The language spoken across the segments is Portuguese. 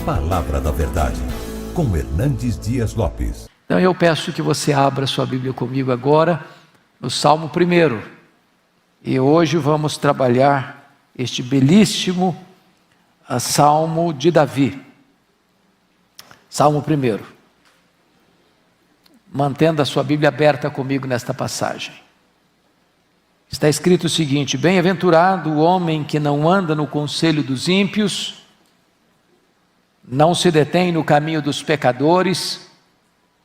Palavra da Verdade, com Hernandes Dias Lopes. Então eu peço que você abra sua Bíblia comigo agora, no Salmo 1. E hoje vamos trabalhar este belíssimo Salmo de Davi. Salmo 1. Mantendo a sua Bíblia aberta comigo nesta passagem. Está escrito o seguinte: bem-aventurado o homem que não anda no conselho dos ímpios, não se detém no caminho dos pecadores,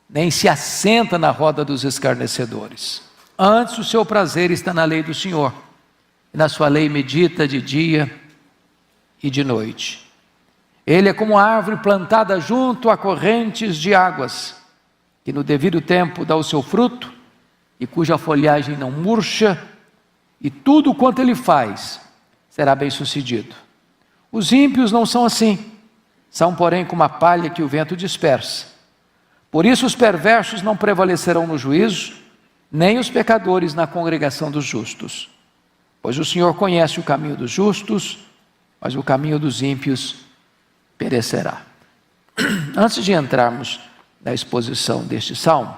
nem se assenta na roda dos escarnecedores. Antes o seu prazer está na lei do Senhor, e na sua lei medita de dia e de noite. Ele é como árvore plantada junto a correntes de águas, que no devido tempo dá o seu fruto, e cuja folhagem não murcha, e tudo quanto ele faz será bem sucedido. Os ímpios não são assim, são porém como a palha que o vento dispersa. Por isso os perversos não prevalecerão no juízo, nem os pecadores na congregação dos justos. Pois o Senhor conhece o caminho dos justos, mas o caminho dos ímpios perecerá. Antes de entrarmos na exposição deste salmo,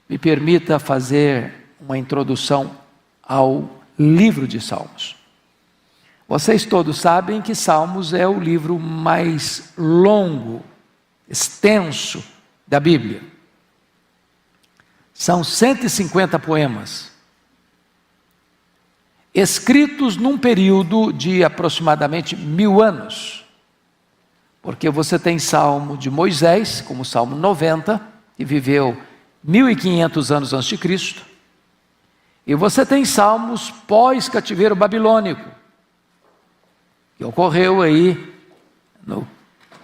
me permita fazer uma introdução ao livro de Salmos. Vocês todos sabem que Salmos é o livro mais longo, extenso da Bíblia. São 150 poemas, escritos num período de aproximadamente 1000 anos. Porque você tem Salmo de Moisés, como o Salmo 90, que viveu 1500 anos antes de Cristo. E você tem salmos pós-cativeiro babilônico, que ocorreu aí no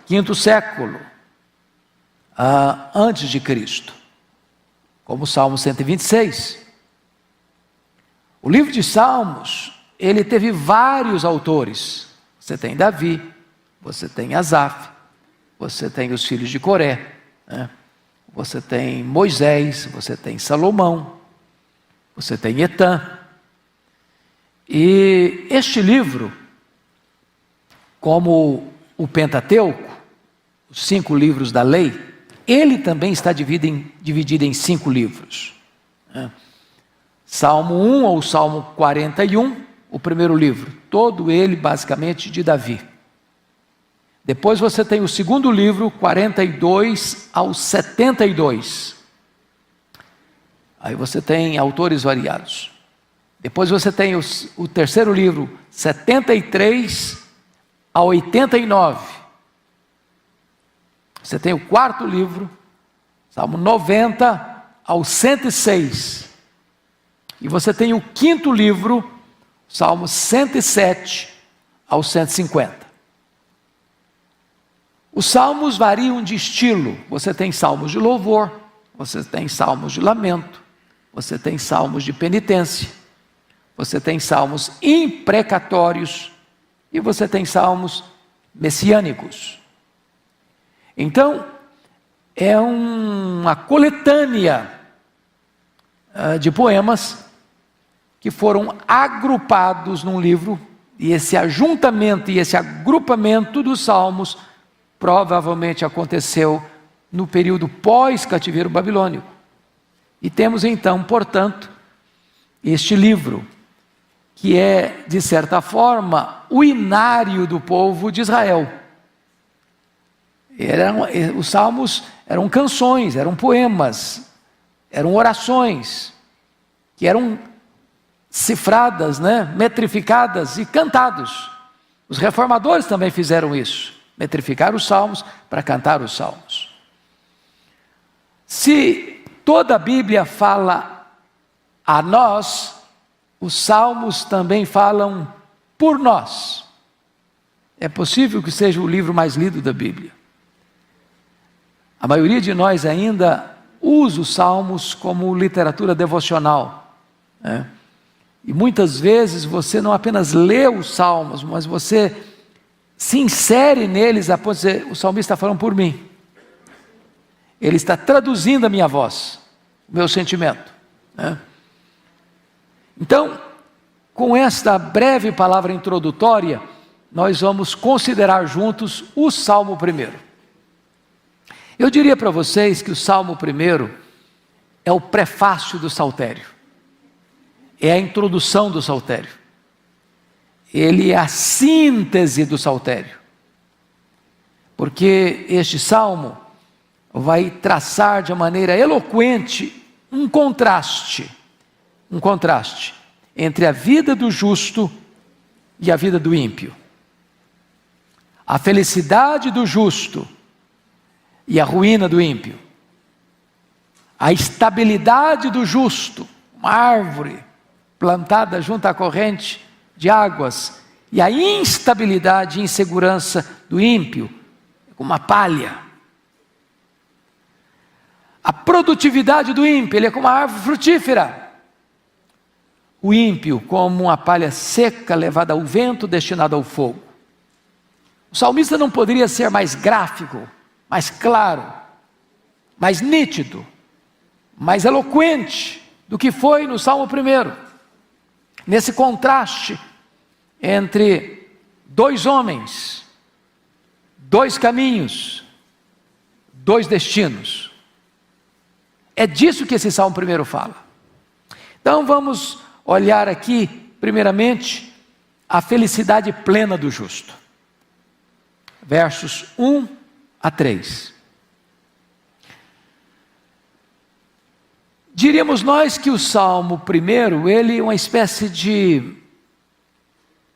5º século antes de Cristo, como o Salmo 126. O livro de Salmos, ele teve vários autores. Você tem Davi, você tem Asaf, você tem os filhos de Coré, né? Você tem Moisés, você tem Salomão, você tem Etã. E este livro, como o Pentateuco, os 5 livros da lei, ele também está dividido em 5 livros. Salmo 1 ou Salmo 41, o primeiro livro, todo ele basicamente de Davi. Depois você tem o segundo livro, 42 ao 72. Aí você tem autores variados. Depois você tem o terceiro livro, 73 a 89. Você tem o quarto livro, Salmo 90 ao 106. E você tem o quinto livro, Salmo 107 ao 150. Os salmos variam de estilo. Você tem salmos de louvor, você tem salmos de lamento, você tem salmos de penitência, você tem salmos imprecatórios e você tem salmos messiânicos. Então, é uma coletânea de poemas que foram agrupados num livro, e esse ajuntamento e esse agrupamento dos salmos provavelmente aconteceu no período pós-cativeiro babilônico. E temos então, portanto, este livro, que é, de certa forma, o inário do povo de Israel. Os salmos eram canções, eram poemas, eram orações, que eram cifradas, metrificadas e cantados. Os reformadores também fizeram isso, metrificar os salmos para cantar os salmos. Se toda a Bíblia fala a nós, os salmos também falam por nós. É possível que seja o livro mais lido da Bíblia. A maioria de nós ainda usa os salmos como literatura devocional, né? E muitas vezes você não apenas lê os salmos, mas você se insere neles a ponto de dizer: o salmista está falando por mim. Ele está traduzindo a minha voz, o meu sentimento, né? Então, com esta breve palavra introdutória, nós vamos considerar juntos o Salmo 1. Eu diria para vocês que o Salmo 1 é o prefácio do Saltério, é a introdução do Saltério, ele é a síntese do Saltério, porque este Salmo vai traçar de maneira eloquente um contraste entre a vida do justo e a vida do ímpio, a felicidade do justo e a ruína do ímpio, a estabilidade do justo, uma árvore plantada junto à corrente de águas, e a instabilidade e insegurança do ímpio, como uma palha. A produtividade do ímpio, ele é como uma árvore frutífera. O ímpio como uma palha seca levada ao vento, destinada ao fogo. O salmista não poderia ser mais gráfico, mais claro, mais nítido, mais eloquente do que foi no Salmo 1. Nesse contraste entre dois homens, dois caminhos, dois destinos. É disso que esse Salmo 1 fala. Então vamos olhar aqui, primeiramente, a felicidade plena do justo. Versos 1 a 3. Diríamos nós que o Salmo 1, ele é uma espécie de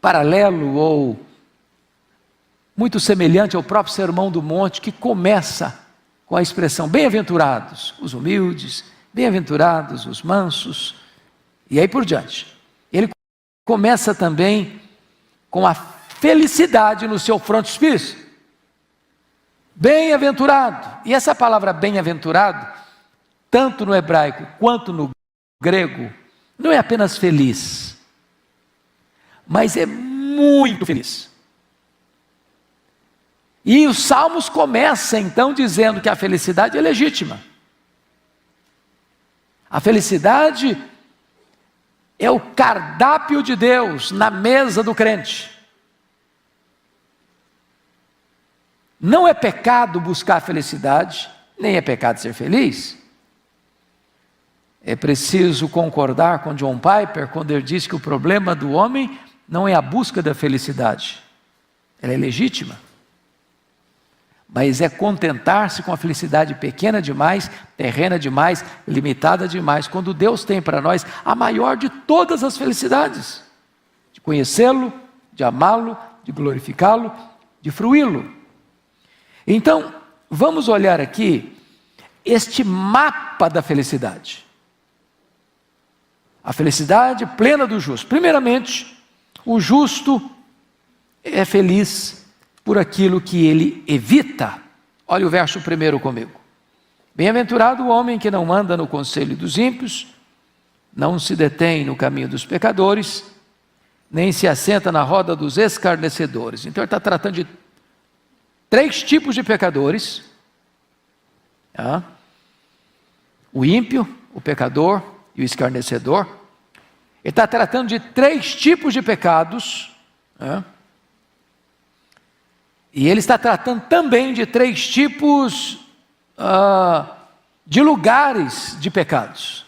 paralelo ou muito semelhante ao próprio Sermão do Monte, que começa com a expressão bem-aventurados os humildes, bem-aventurados os mansos, e aí por diante. Ele começa também com a felicidade no seu frontispício. Bem-aventurado. E essa palavra bem-aventurado, tanto no hebraico quanto no grego, não é apenas feliz, mas é muito feliz. E os Salmos começam então dizendo que a felicidade é legítima. A felicidade é o cardápio de Deus na mesa do crente. Não é pecado buscar a felicidade, nem é pecado ser feliz. É preciso concordar com John Piper quando ele diz que o problema do homem não é a busca da felicidade. Ela é legítima. Mas é contentar-se com a felicidade pequena demais, terrena demais, limitada demais, quando Deus tem para nós a maior de todas as felicidades, de conhecê-lo, de amá-lo, de glorificá-lo, de fruí-lo. Então, vamos olhar aqui este mapa da felicidade. A felicidade plena do justo. Primeiramente, o justo é feliz por aquilo que ele evita. Olha o verso 1 comigo. Bem-aventurado o homem que não anda no conselho dos ímpios, não se detém no caminho dos pecadores, nem se assenta na roda dos escarnecedores. Então ele está tratando de 3 tipos de pecadores. O ímpio, o pecador e o escarnecedor. Ele está tratando de 3 tipos de pecados. E ele está tratando também de 3 tipos de lugares de pecados.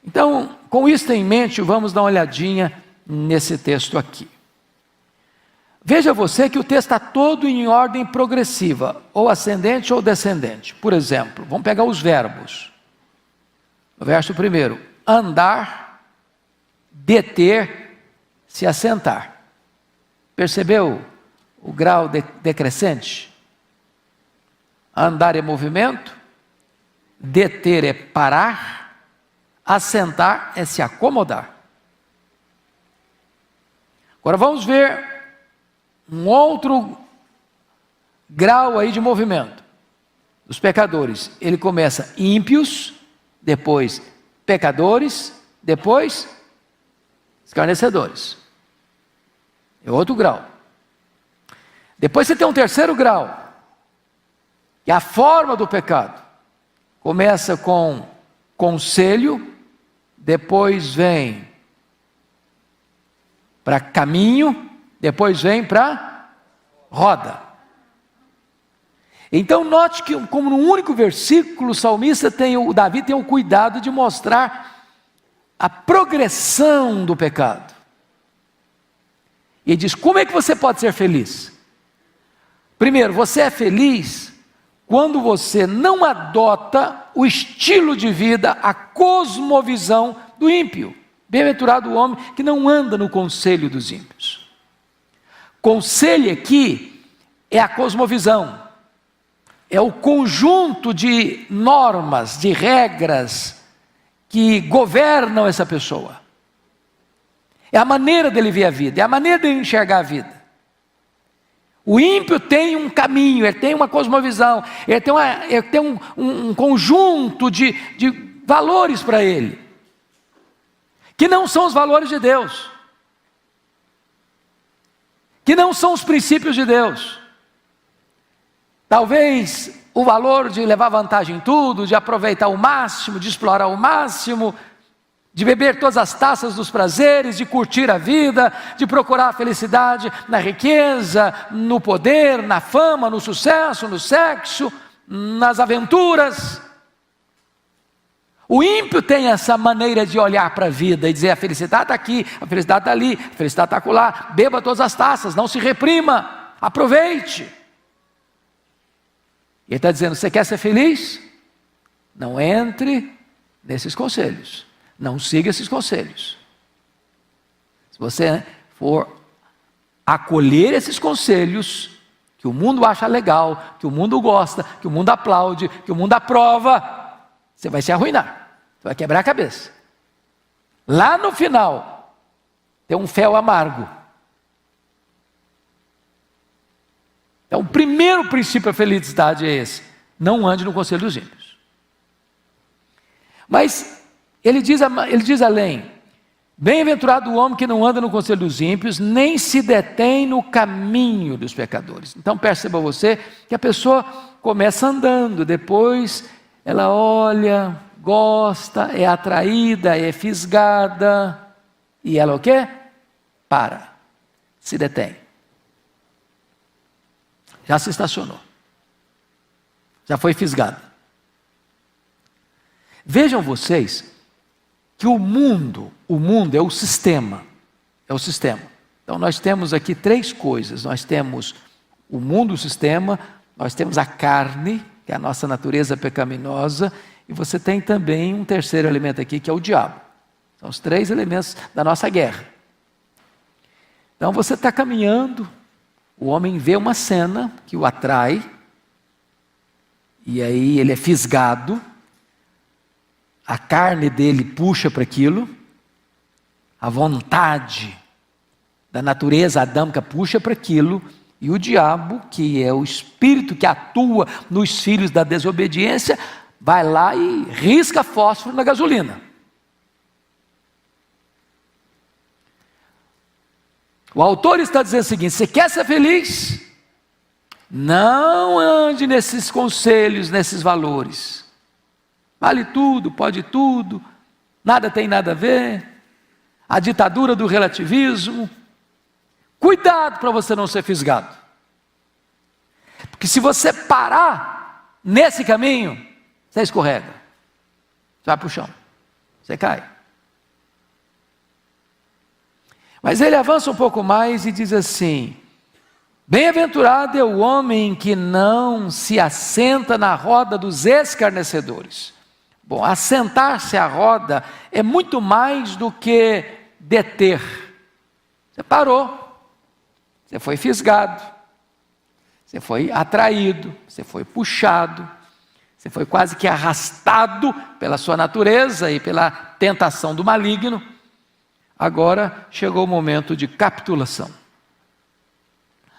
Então, com isso em mente, vamos dar uma olhadinha nesse texto aqui. Veja você que o texto está todo em ordem progressiva, ou ascendente ou descendente. Por exemplo, vamos pegar os verbos. No verso 1, andar, deter, se assentar. Percebeu o grau decrescente? Andar é movimento, deter é parar, assentar é se acomodar. Agora vamos ver um outro grau aí de movimento dos pecadores. Ele começa ímpios, depois pecadores, depois escarnecedores. É outro grau. Depois você tem um terceiro grau, que é a forma do pecado. Começa com conselho, depois vem para caminho, depois vem para roda. Então note que, como no único versículo, o Davi tem o cuidado de mostrar a progressão do pecado. E ele diz: como é que você pode ser feliz? Primeiro, você é feliz quando você não adota o estilo de vida, a cosmovisão do ímpio. Bem-aventurado o homem que não anda no conselho dos ímpios. Conselho aqui é a cosmovisão. É o conjunto de normas, de regras que governam essa pessoa. É a maneira dele ver a vida, é a maneira dele enxergar a vida. O ímpio tem um caminho, ele tem uma cosmovisão, ele tem um conjunto de valores para ele, que não são os valores de Deus, que não são os princípios de Deus. Talvez o valor de levar vantagem em tudo, de aproveitar o máximo, de explorar o máximo, de beber todas as taças dos prazeres, de curtir a vida, de procurar a felicidade na riqueza, no poder, na fama, no sucesso, no sexo, nas aventuras. O ímpio tem essa maneira de olhar para a vida e dizer: a felicidade está aqui, a felicidade está ali, a felicidade está acolá, beba todas as taças, não se reprima, aproveite. Ele está dizendo: você quer ser feliz? Não entre nesses conselhos, não siga esses conselhos. Se você for acolher esses conselhos, que o mundo acha legal, que o mundo gosta, que o mundo aplaude, que o mundo aprova, você vai se arruinar, você vai quebrar a cabeça. Lá no final, tem um fel amargo. Então, o primeiro princípio da felicidade é esse: não ande no conselho dos ímpios. Mas ele diz além: bem-aventurado o homem que não anda no conselho dos ímpios, nem se detém no caminho dos pecadores. Então perceba você que a pessoa começa andando, depois ela olha, gosta, é atraída, é fisgada, e ela o quê? Para, se detém. Já se estacionou, já foi fisgado. Vejam vocês que o mundo é o sistema, Então nós temos aqui três coisas: nós temos o mundo, o sistema, nós temos a carne, que é a nossa natureza pecaminosa, e você tem também um terceiro elemento aqui, que é o diabo. São os três elementos da nossa guerra. Então você está caminhando, o homem vê uma cena que o atrai, e aí ele é fisgado, a carne dele puxa para aquilo, a vontade da natureza adâmica puxa para aquilo, e o diabo, que é o espírito que atua nos filhos da desobediência, vai lá e risca fósforo na gasolina. O autor está dizendo o seguinte: você quer ser feliz? Não ande nesses conselhos, nesses valores. Vale tudo, pode tudo, nada tem nada a ver. A ditadura do relativismo. Cuidado para você não ser fisgado. Porque se você parar nesse caminho, você escorrega. Você vai para o chão, você cai. Mas ele avança um pouco mais e diz assim: bem-aventurado é o homem que não se assenta na roda dos escarnecedores. Bom, assentar-se à roda é muito mais do que deter. Você parou, você foi fisgado, você foi atraído, você foi puxado, você foi quase que arrastado pela sua natureza e pela tentação do maligno. Agora chegou o momento de capitulação.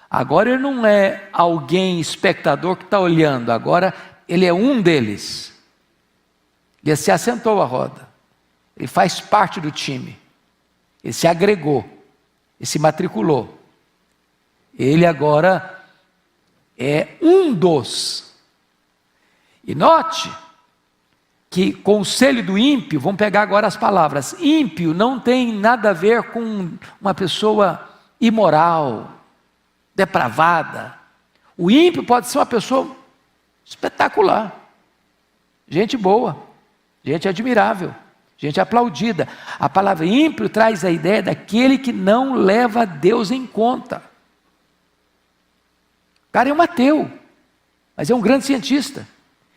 Agora ele não é alguém espectador que está olhando, agora ele é um deles. Ele se assentou à roda, ele faz parte do time, ele se agregou, ele se matriculou. Ele agora é um dos. E note que conselho do ímpio, vamos pegar agora as palavras. Ímpio não tem nada a ver com uma pessoa imoral, depravada. O ímpio pode ser uma pessoa espetacular, gente boa, gente admirável, gente aplaudida. A palavra ímpio traz a ideia daquele que não leva Deus em conta. O cara é um ateu, mas é um grande cientista.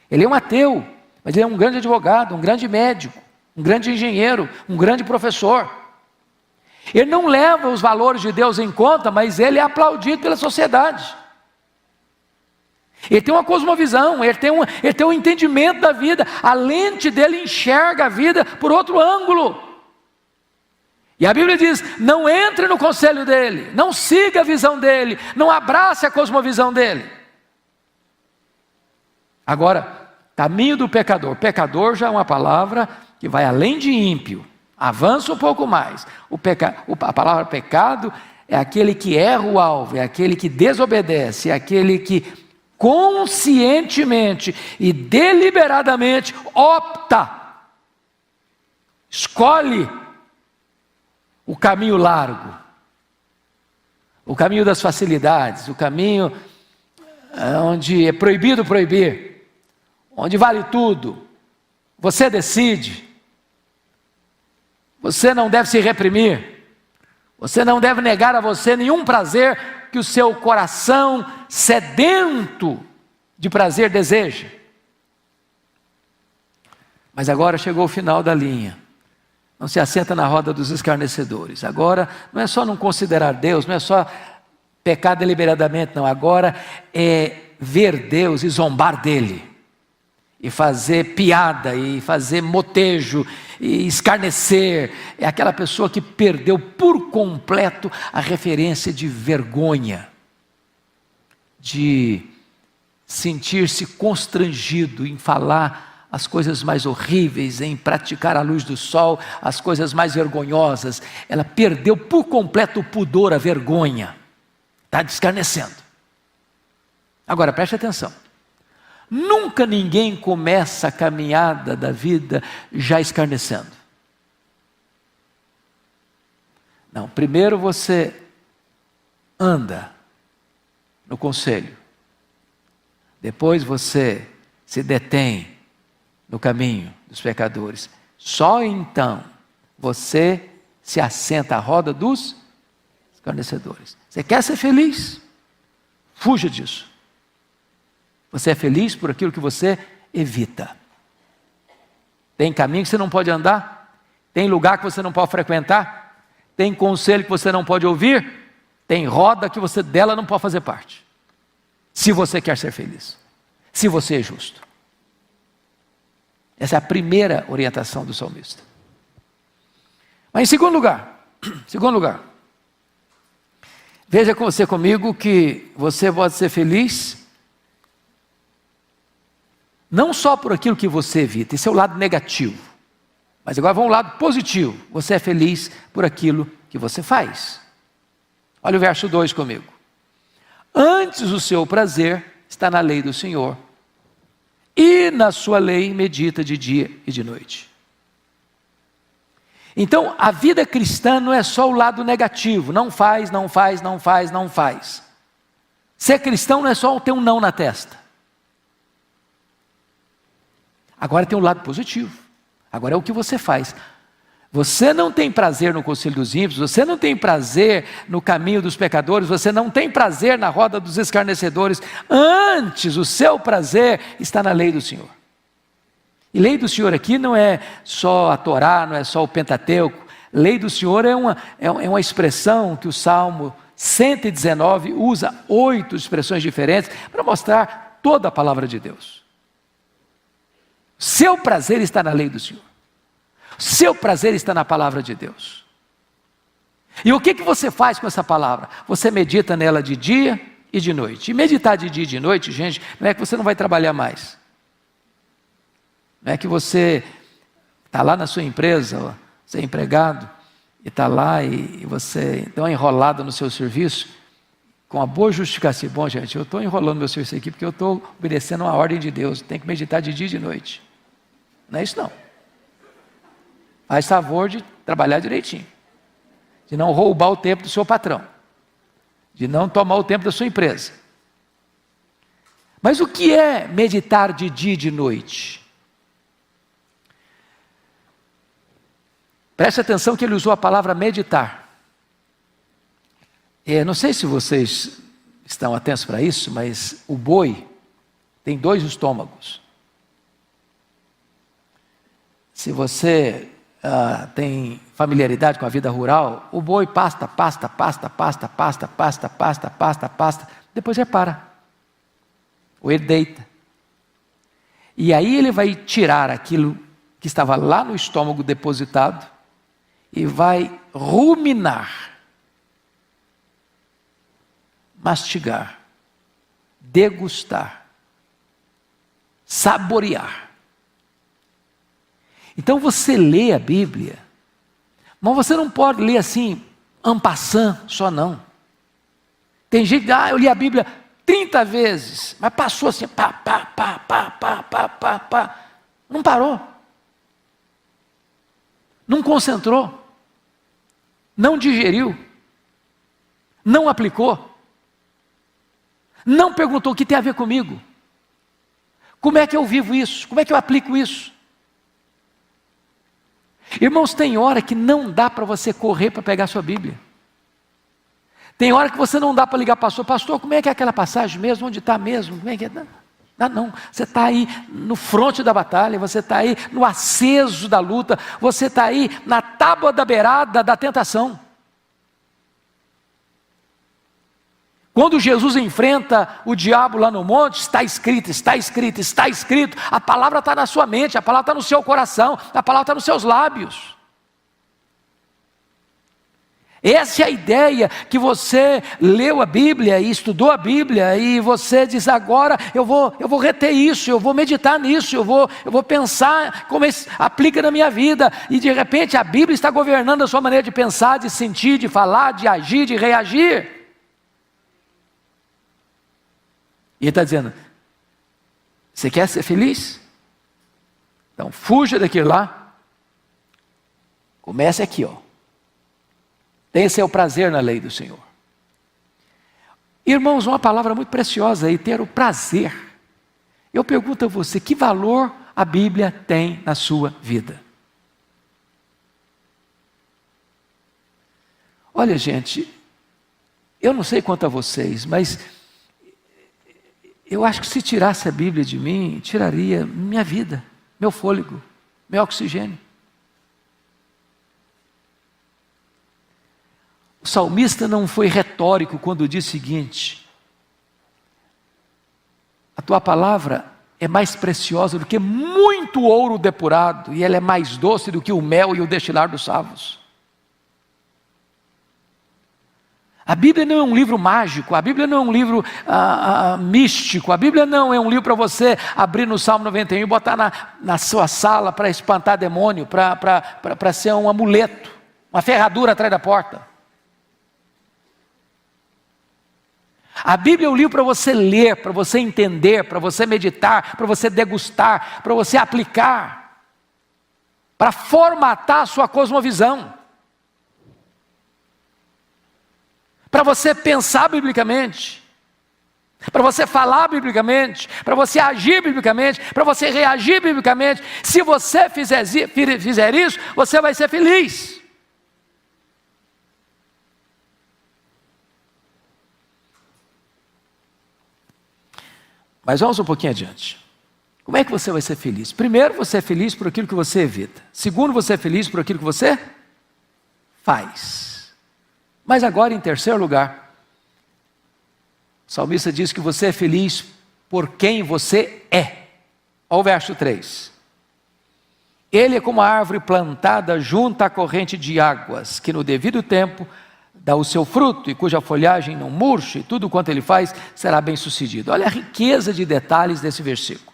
Ele é um ateu, mas ele é um grande advogado, um grande médico, um grande engenheiro, um grande professor. Ele não leva os valores de Deus em conta, mas ele é aplaudido pela sociedade. Ele tem uma cosmovisão, ele tem um entendimento da vida, a lente dele enxerga a vida por outro ângulo. E a Bíblia diz: não entre no conselho dele, não siga a visão dele, não abrace a cosmovisão dele. Agora, caminho do pecador. Pecador já é uma palavra que vai além de ímpio, avança um pouco mais. A palavra pecado é aquele que erra o alvo, é aquele que desobedece, é aquele que conscientemente e deliberadamente opta, escolhe o caminho largo, o caminho das facilidades, o caminho onde é proibido proibir, onde vale tudo. Você decide. Você não deve se reprimir. Você não deve negar a você nenhum prazer que o seu coração sedento de prazer deseja. Mas agora chegou o final da linha. Não se assenta na roda dos escarnecedores. Agora não é só não considerar Deus, não é só pecar deliberadamente, não. Agora é ver Deus e zombar dele, e fazer piada, e fazer motejo, e escarnecer. É aquela pessoa que perdeu por completo a referência de vergonha, de sentir-se constrangido em falar as coisas mais horríveis, em praticar à luz do sol as coisas mais vergonhosas. Ela perdeu por completo o pudor, a vergonha, está escarnecendo. Agora preste atenção. Nunca ninguém começa a caminhada da vida já escarnecendo. Não, primeiro você anda no conselho. Depois você se detém no caminho dos pecadores. Só então você se assenta à roda dos escarnecedores. Você quer ser feliz? Fuja disso. Você é feliz por aquilo que você evita. Tem caminho que você não pode andar, tem lugar que você não pode frequentar, tem conselho que você não pode ouvir, tem roda que você dela não pode fazer parte. Se você quer ser feliz, se você é justo. Essa é a primeira orientação do salmista. Mas em segundo lugar, veja com você comigo que você pode ser feliz não só por aquilo que você evita, esse é o lado negativo. Mas agora vamos ao lado positivo. Você é feliz por aquilo que você faz. Olha o verso 2 comigo. Antes o seu prazer está na lei do Senhor, e na sua lei medita de dia e de noite. Então, a vida cristã não é só o lado negativo. Não faz, não faz, não faz, não faz. Ser cristão não é só ter um não na testa. Agora tem um lado positivo. Agora é o que você faz. Você não tem prazer no conselho dos ímpios, você não tem prazer no caminho dos pecadores, você não tem prazer na roda dos escarnecedores. Antes, o seu prazer está na lei do Senhor. E lei do Senhor aqui não é só a Torá, não é só o Pentateuco. Lei do Senhor é uma expressão que o Salmo 119 usa 8 expressões diferentes para mostrar toda a palavra de Deus. Seu prazer está na lei do Senhor. Seu prazer está na palavra de Deus. E o que você faz com essa palavra? Você medita nela de dia e de noite. E meditar de dia e de noite, gente, não é que você não vai trabalhar mais. Não é que você está lá na sua empresa, você é empregado, e está lá e você está enrolado no seu serviço, com a boa justificativa. Bom, gente, eu estou enrolando meu serviço aqui porque eu estou obedecendo uma ordem de Deus. Tem que meditar de dia e de noite. Não é isso não. Faz favor de trabalhar direitinho, de não roubar o tempo do seu patrão. de não tomar o tempo da sua empresa. Mas o que é meditar de dia e de noite? Preste atenção que ele usou a palavra meditar. Não sei se vocês estão atentos para isso, mas o boi tem 2 estômagos. Se você tem familiaridade com a vida rural, o boi pasta, depois repara. Ou ele deita. E aí ele vai tirar aquilo que estava lá no estômago depositado e vai ruminar, mastigar, degustar, saborear. Então você lê a Bíblia, mas você não pode ler assim, en passant, só não. Tem gente que eu li a Bíblia 30 vezes, mas passou assim, pá. Não parou. Não concentrou. Não digeriu. Não aplicou. Não perguntou o que tem a ver comigo. Como é que eu vivo isso? Como é que eu aplico isso? Irmãos, tem hora que não dá para você correr para pegar a sua Bíblia. Tem hora que você não dá para ligar para o pastor, como é que é aquela passagem mesmo? Onde está mesmo? Como é que é? Não. Você está aí no fronte da batalha, você está aí no aceso da luta, você está aí na tábua da beirada da tentação. Quando Jesus enfrenta o diabo lá no monte, está escrito, a palavra está na sua mente, a palavra está no seu coração, a palavra está nos seus lábios. Essa é a ideia que você leu a Bíblia e estudou a Bíblia e você diz agora eu vou reter isso, eu vou meditar nisso, eu vou pensar como isso aplica na minha vida, e de repente a Bíblia está governando a sua maneira de pensar, de sentir, de falar, de agir, de reagir. E ele está dizendo, você quer ser feliz? Então fuja daquilo lá, comece aqui, tenha seu prazer na lei do Senhor. Irmãos, uma palavra muito preciosa aí, ter o prazer. Eu pergunto a você, que valor a Bíblia tem na sua vida? Olha, gente, eu não sei quanto a vocês, mas eu acho que se tirasse a Bíblia de mim, tiraria minha vida, meu fôlego, meu oxigênio. O salmista não foi retórico quando disse o seguinte: a tua palavra é mais preciosa do que muito ouro depurado, e ela é mais doce do que o mel e o destilar dos favos. A Bíblia não é um livro mágico, a Bíblia não é um livro místico, a Bíblia não é um livro para você abrir no Salmo 91 e botar na sua sala para espantar demônio, para ser um amuleto, uma ferradura atrás da porta. A Bíblia é um livro para você ler, para você entender, para você meditar, para você degustar, para você aplicar, para formatar a sua cosmovisão, para você pensar biblicamente, para você falar biblicamente, para você agir biblicamente, para você reagir biblicamente. Se você fizer isso, você vai ser feliz. Mas vamos um pouquinho adiante. Como é que você vai ser feliz? Primeiro, você é feliz por aquilo que você evita. Segundo, você é feliz por aquilo que você faz. Mas agora, em terceiro lugar, o salmista diz que você é feliz por quem você é. Olha o verso 3. Ele é como a árvore plantada junto à corrente de águas, que no devido tempo dá o seu fruto, e cuja folhagem não murcha, e tudo quanto ele faz será bem sucedido. Olha a riqueza de detalhes desse versículo.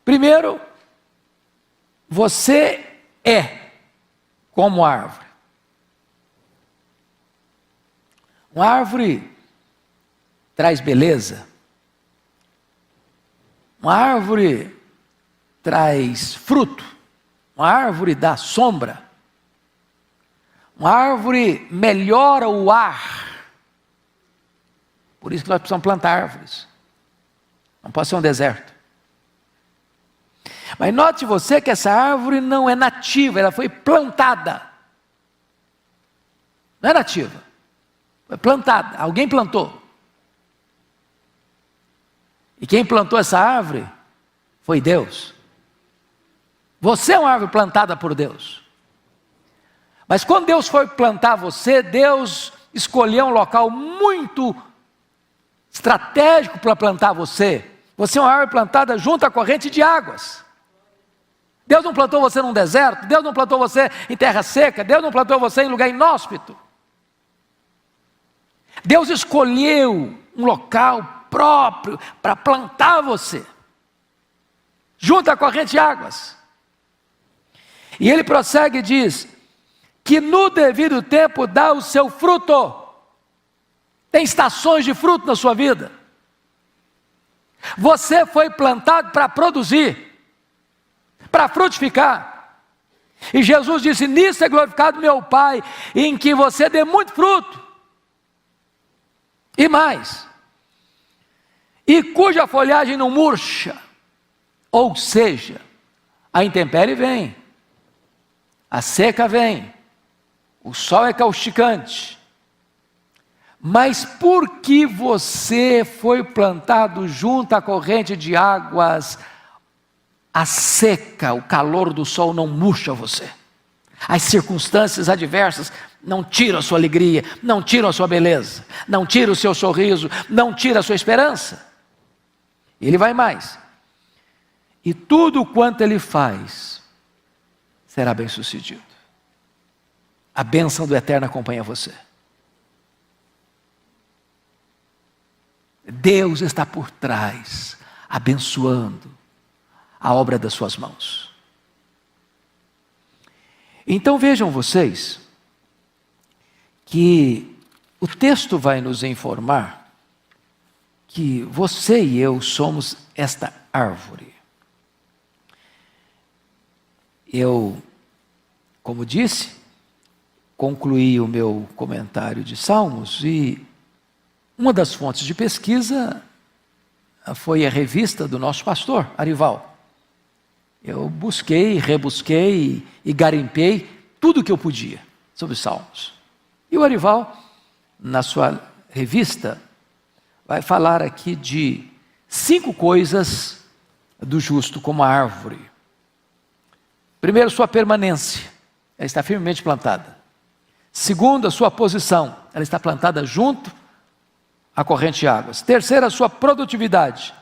Primeiro, você é como árvore. Uma árvore traz beleza. Uma árvore traz fruto. Uma árvore dá sombra. Uma árvore melhora o ar Por isso que nós precisamos plantar árvores. Não pode ser um deserto. Mas note você que essa árvore não é nativa, ela foi plantada. Não é nativa, foi plantada, alguém plantou. E quem plantou essa árvore foi Deus. Você é uma árvore plantada por Deus. Mas quando Deus foi plantar você, Deus escolheu um local muito estratégico para plantar você. Você é uma árvore plantada junto à corrente de águas. Deus não plantou você num deserto, Deus não plantou você em terra seca, Deus não plantou você em lugar inóspito. Deus escolheu um local próprio para plantar você, junto à corrente de águas. E ele prossegue e diz, que no devido tempo dá o seu fruto. Tem estações de fruto na sua vida. Você foi plantado para produzir, para frutificar. E Jesus disse, nisso é glorificado meu Pai, em que você dê muito fruto. E mais, e cuja folhagem não murcha, ou seja, a intempérie vem, a seca vem, o sol é causticante, mas porque você foi plantado junto à corrente de águas, a seca, o calor do sol não murcha você. As circunstâncias adversas não tiram a sua alegria, não tiram a sua beleza, não tiram o seu sorriso, não tiram a sua esperança. Ele vai mais. E tudo quanto ele faz será bem sucedido. A bênção do Eterno acompanha você. Deus está por trás, abençoando a obra das suas mãos. Então vejam vocês, que o texto vai nos informar que você e eu somos esta árvore. Eu, como disse, concluí o meu comentário de Salmos e uma das fontes de pesquisa foi a revista do nosso pastor, Arival. Eu busquei, rebusquei e garimpei tudo o que eu podia sobre os Salmos. E o Arival, na sua revista, vai falar aqui de 5 coisas do justo como a árvore. Primeiro, sua permanência, ela está firmemente plantada. Segundo, a sua posição, ela está plantada junto à corrente de águas. Terceiro, a sua produtividade,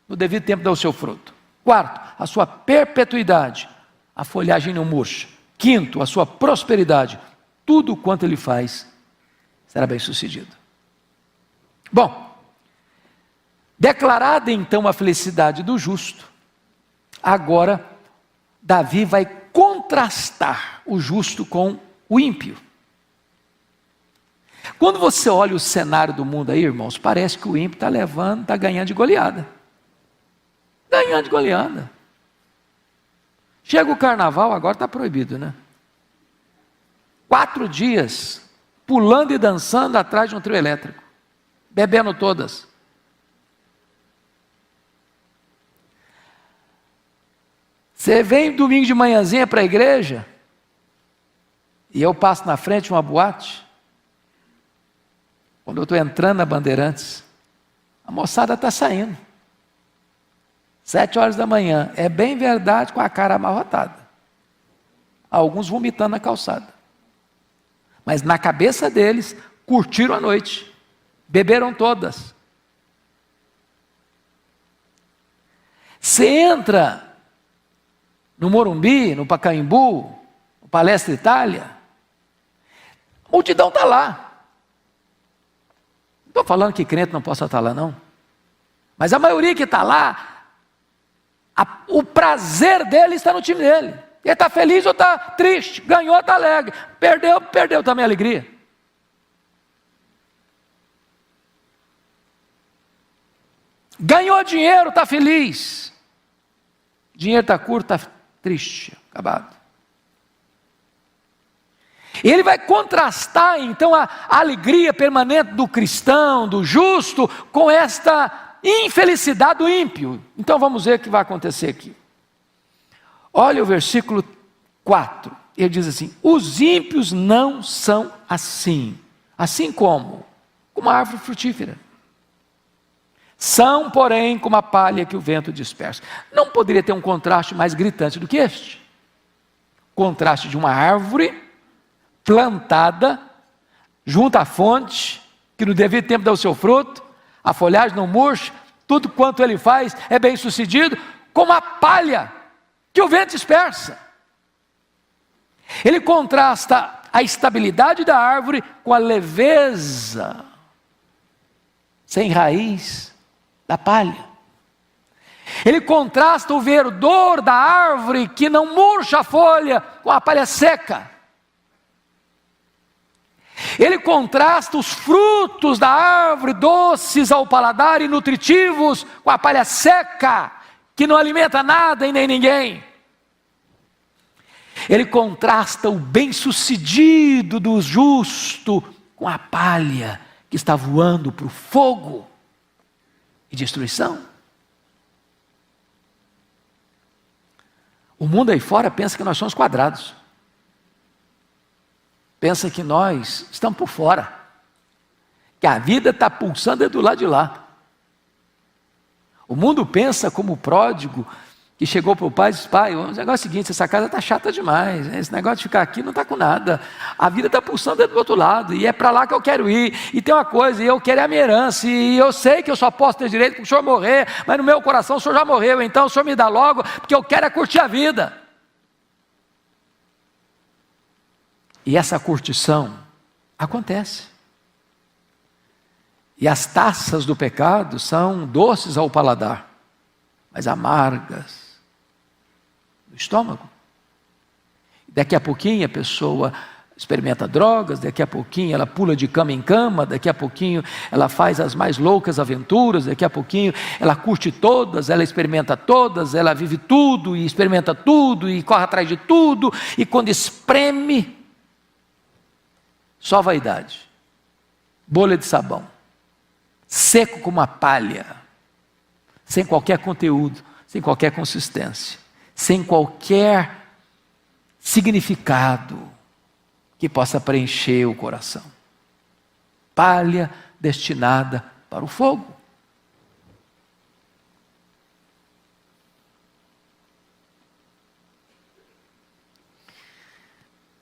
no devido tempo dá o seu fruto. Quarto, a sua perpetuidade, a folhagem não murcha. Quinto, a sua prosperidade, tudo quanto ele faz será bem sucedido. Bom, declarada então a felicidade do justo, agora Davi vai contrastar o justo com o ímpio. Quando você olha o cenário do mundo aí, irmãos, parece que o ímpio está ganhando de goleada. Ganhando de goleada. Chega o carnaval, agora está proibido, né? 4 dias, pulando e dançando atrás de um trio elétrico, bebendo todas. Você vem domingo de manhãzinha para a igreja, e eu passo na frente de uma boate, quando eu estou entrando na Bandeirantes, a moçada está saindo. 7 horas da manhã, é bem verdade, com a cara amarrotada. Alguns vomitando na calçada. Mas na cabeça deles, curtiram a noite. Beberam todas. Você entra no Morumbi, no Pacaembu, no Palestra Itália, a multidão está lá. Não estou falando que crente não possa estar lá, não. Mas a maioria que está lá, o prazer dele está no time dele. Ele está feliz ou está triste, ganhou ou está alegre, perdeu também a alegria. Ganhou dinheiro, está feliz. Dinheiro está curto, está triste, acabado. Ele vai contrastar então a alegria permanente do cristão, do justo, com esta infelicidade do ímpio. Então vamos ver o que vai acontecer aqui. Olha o versículo 4, ele diz assim: os ímpios não são assim. Assim como uma árvore frutífera. São, porém, como a palha que o vento dispersa. Não poderia ter um contraste mais gritante do que este. Contraste de uma árvore plantada junto à fonte, que no devido tempo dá o seu fruto, a folhagem não murcha, tudo quanto ele faz é bem sucedido, como a palha que o vento dispersa. Ele contrasta a estabilidade da árvore com a leveza, sem raiz, da palha. Ele contrasta o verdor da árvore que não murcha a folha com a palha seca. Ele contrasta os frutos da árvore doces ao paladar e nutritivos com a palha seca, que não alimenta nada e nem ninguém. Ele contrasta o bem-sucedido do justo com a palha que está voando para o fogo e destruição. O mundo aí fora pensa que nós somos quadrados. Pensa que nós estamos por fora. Que a vida está pulsando do lado de lá. O mundo pensa como o pródigo que chegou para o pai e disse: pai, o negócio é o seguinte, essa casa está chata demais, esse negócio de ficar aqui não está com nada, a vida está pulsando do outro lado, e é para lá que eu quero ir, e tem uma coisa, e eu quero a minha herança, e eu sei que eu só posso ter direito para o senhor morrer, mas no meu coração o senhor já morreu, então o senhor me dá logo, porque eu quero é curtir a vida. E essa curtição acontece. E as taças do pecado são doces ao paladar, mas amargas no estômago. Daqui a pouquinho a pessoa experimenta drogas, daqui a pouquinho ela pula de cama em cama, daqui a pouquinho ela faz as mais loucas aventuras, daqui a pouquinho ela curte todas, ela experimenta todas, ela vive tudo e experimenta tudo e corre atrás de tudo, e quando espreme, só vaidade, bolha de sabão, seco como uma palha, sem qualquer conteúdo, sem qualquer consistência, sem qualquer significado que possa preencher o coração. Palha destinada para o fogo.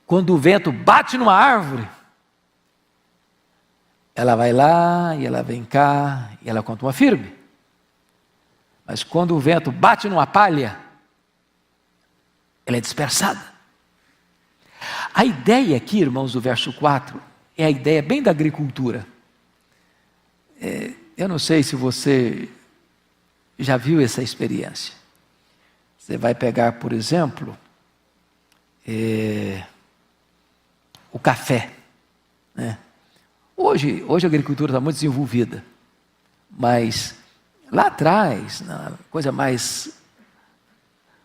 Quando o vento bate numa árvore, ela vai lá e ela vem cá e ela continua firme. Mas quando o vento bate numa palha, ela é dispersada. A ideia aqui, irmãos, do verso 4, é a ideia bem da agricultura. Eu não sei se você já viu essa experiência. Você vai pegar, por exemplo, o café, né? Hoje a agricultura está muito desenvolvida, mas lá atrás, na coisa mais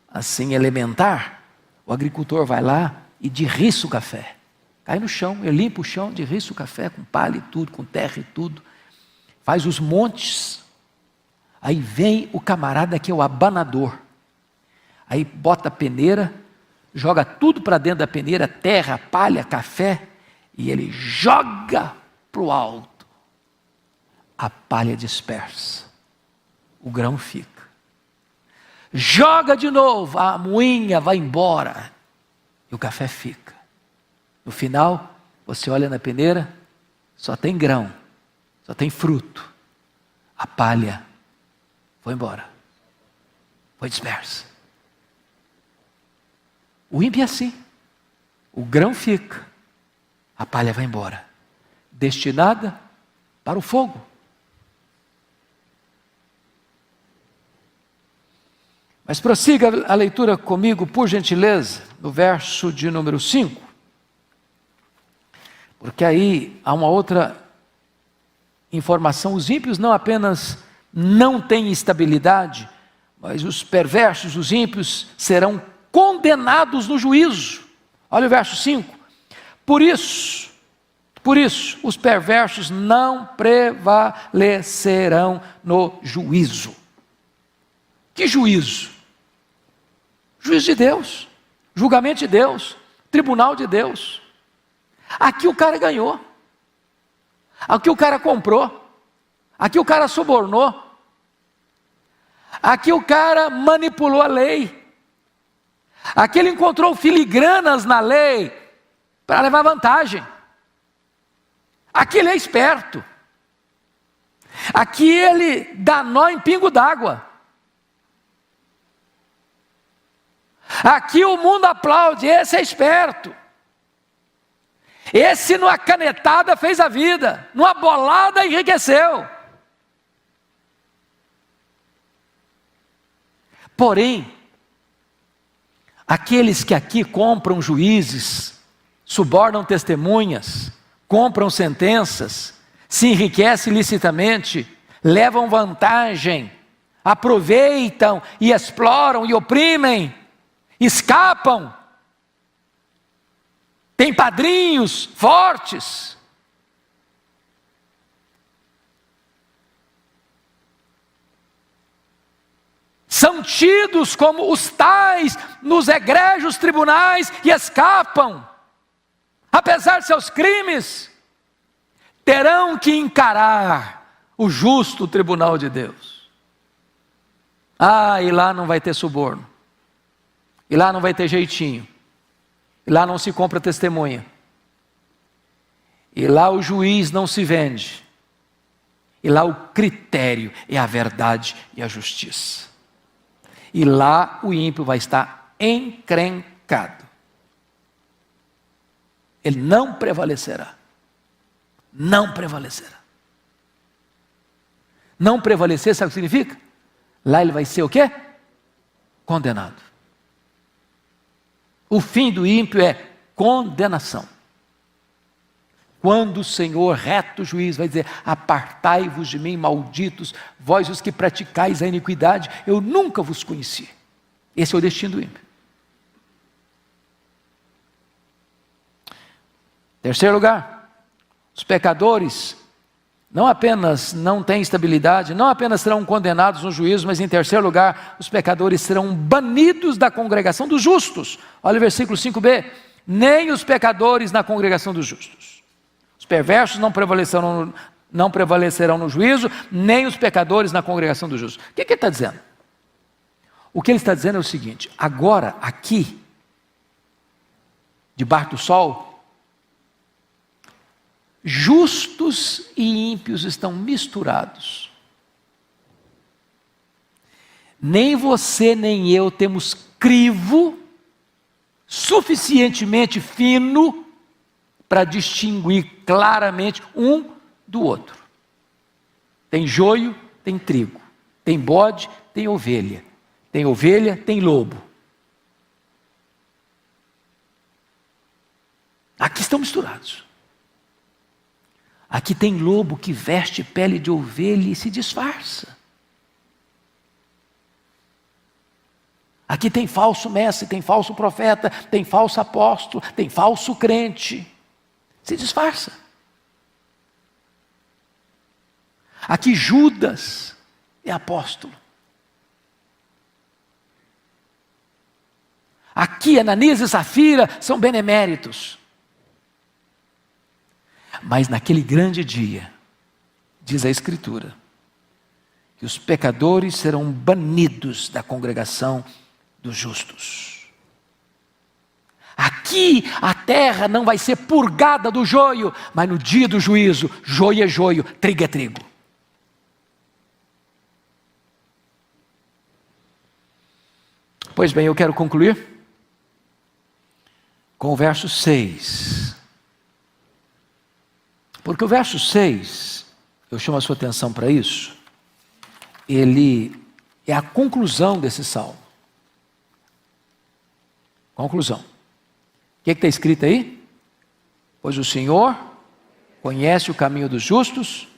assim elementar, o agricultor vai lá e derriça o café, cai no chão, ele limpa o chão, derriça o café com palha e tudo, com terra e tudo, faz os montes, aí vem o camarada que é o abanador, aí bota a peneira, joga tudo para dentro da peneira, terra, palha, café, e ele joga para o alto, a palha dispersa, o grão fica, joga de novo, a moinha vai embora, e o café fica. No final, você olha na peneira, só tem grão, só tem fruto, a palha foi embora, foi dispersa. O ímpio é assim, o grão fica, a palha vai embora, destinada para o fogo. Mas prossiga a leitura comigo, por gentileza, no verso de número 5. Porque aí há uma outra informação. Os ímpios não apenas não têm estabilidade, mas os perversos, os ímpios, serão condenados no juízo. Olha o verso 5. Por isso, os perversos não prevalecerão no juízo. Que juízo? Juízo de Deus, julgamento de Deus, tribunal de Deus. Aqui o cara ganhou, aqui o cara comprou, aqui o cara subornou, aqui o cara manipulou a lei, aqui ele encontrou filigranas na lei para levar vantagem. Aqui ele é esperto, aqui ele dá nó em pingo d'água, aqui o mundo aplaude, esse é esperto, esse numa canetada fez a vida, numa bolada enriqueceu. Porém, aqueles que aqui compram juízes, subornam testemunhas, compram sentenças, se enriquecem ilicitamente, levam vantagem, aproveitam e exploram e oprimem, escapam, têm padrinhos fortes. São tidos como os tais nos egrégios tribunais e escapam. Apesar de seus crimes, terão que encarar o justo tribunal de Deus. E lá não vai ter suborno, e lá não vai ter jeitinho, e lá não se compra testemunha, e lá o juiz não se vende, e lá o critério é a verdade e a justiça, e lá o ímpio vai estar encrencado. Ele não prevalecerá. Não prevalecerá. Não prevalecer, sabe o que significa? Lá ele vai ser o quê? Condenado. O fim do ímpio é condenação. Quando o Senhor, reto juiz, vai dizer: apartai-vos de mim, malditos, vós os que praticais a iniquidade, eu nunca vos conheci. Esse é o destino do ímpio. Terceiro lugar, os pecadores não apenas não têm estabilidade, não apenas serão condenados no juízo, mas em terceiro lugar, os pecadores serão banidos da congregação dos justos. Olha o versículo 5b, nem os pecadores na congregação dos justos. Os perversos não prevalecerão no juízo, nem os pecadores na congregação dos justos. O que ele está dizendo? O que ele está dizendo é o seguinte: agora, aqui, debaixo do sol, justos e ímpios estão misturados. Nem você nem eu temos crivo suficientemente fino para distinguir claramente um do outro. Tem joio, tem trigo. Tem bode, tem ovelha. Tem ovelha, tem lobo. Aqui estão misturados. Aqui tem lobo que veste pele de ovelha e se disfarça. Aqui tem falso mestre, tem falso profeta, tem falso apóstolo, tem falso crente. Se disfarça. Aqui Judas é apóstolo. Aqui Ananias e Safira são beneméritos. Mas naquele grande dia, diz a Escritura, que os pecadores serão banidos da congregação dos justos. Aqui a terra não vai ser purgada do joio, mas no dia do juízo, joio é joio, trigo é trigo. Pois bem, eu quero concluir com o verso 6. Porque o verso 6, eu chamo a sua atenção para isso, ele é a conclusão desse salmo. Conclusão. O que está escrito aí? Pois o Senhor conhece o caminho dos justos,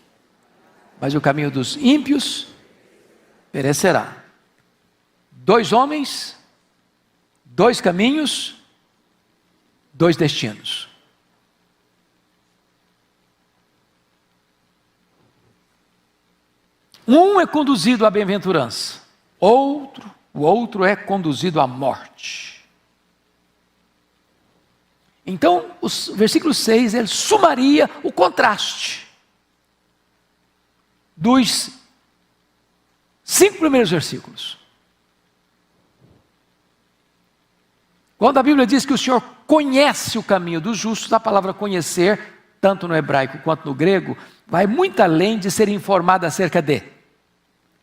mas o caminho dos ímpios perecerá. 2 homens, 2 caminhos, 2 destinos. Um é conduzido à bem-aventurança, o outro é conduzido à morte. Então, o versículo 6, ele sumaria o contraste dos 5 primeiros versículos. Quando a Bíblia diz que o Senhor conhece o caminho dos justos, a palavra conhecer, tanto no hebraico quanto no grego, vai muito além de ser informado acerca de.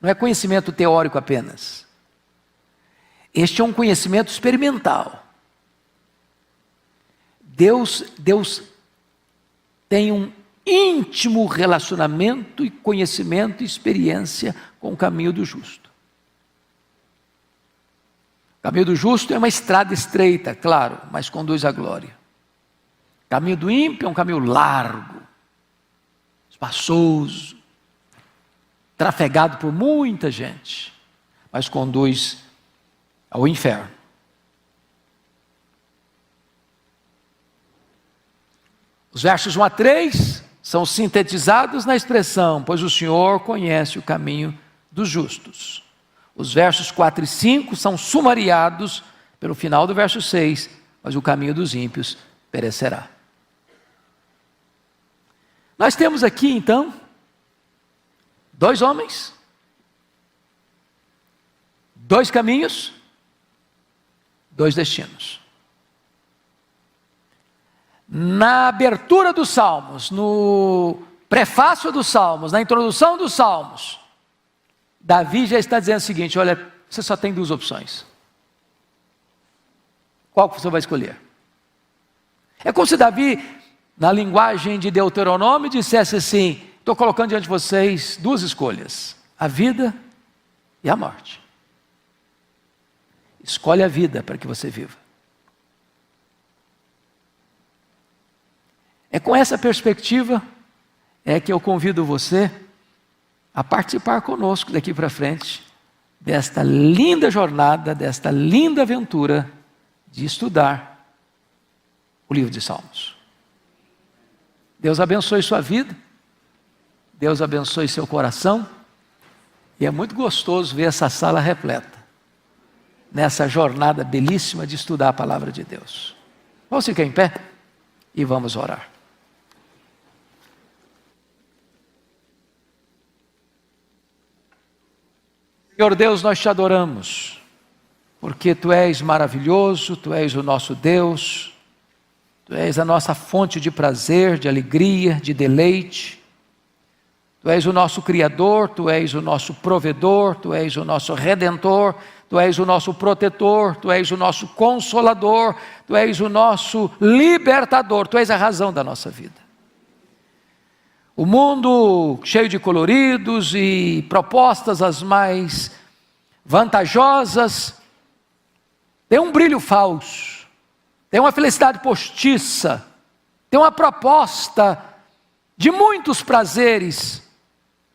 Não é conhecimento teórico apenas. Este é um conhecimento experimental. Deus tem um íntimo relacionamento e conhecimento e experiência com o caminho do justo. O caminho do justo é uma estrada estreita, claro, mas conduz à glória. O caminho do ímpio é um caminho largo, espaçoso, trafegado por muita gente, mas conduz ao inferno. Os versos 1 a 3 são sintetizados na expressão, pois o Senhor conhece o caminho dos justos. Os versos 4 e 5 são sumariados pelo final do verso 6, mas o caminho dos ímpios perecerá. Nós temos aqui então 2 homens, 2 caminhos, 2 destinos. Na abertura dos Salmos, no prefácio dos Salmos, na introdução dos Salmos, Davi já está dizendo o seguinte: olha, você só tem 2 opções. Qual que você vai escolher? É como se Davi, na linguagem de Deuteronômio, dissesse assim: estou colocando diante de vocês 2 escolhas, a vida e a morte. Escolhe a vida para que você viva. É com essa perspectiva que eu convido você a participar conosco daqui para frente desta linda jornada, desta linda aventura de estudar o livro de Salmos. Deus abençoe sua vida, Deus abençoe seu coração, e é muito gostoso ver essa sala repleta nessa jornada belíssima de estudar a palavra de Deus. Vamos ficar em pé e vamos orar. Senhor Deus, nós te adoramos, porque Tu és maravilhoso, Tu és o nosso Deus, Tu és a nossa fonte de prazer, de alegria, de deleite. Tu és o nosso Criador, Tu és o nosso provedor, Tu és o nosso Redentor, Tu és o nosso protetor, Tu és o nosso consolador, Tu és o nosso libertador, Tu és a razão da nossa vida. O mundo cheio de coloridos e propostas as mais vantajosas tem um brilho falso, tem uma felicidade postiça, tem uma proposta de muitos prazeres,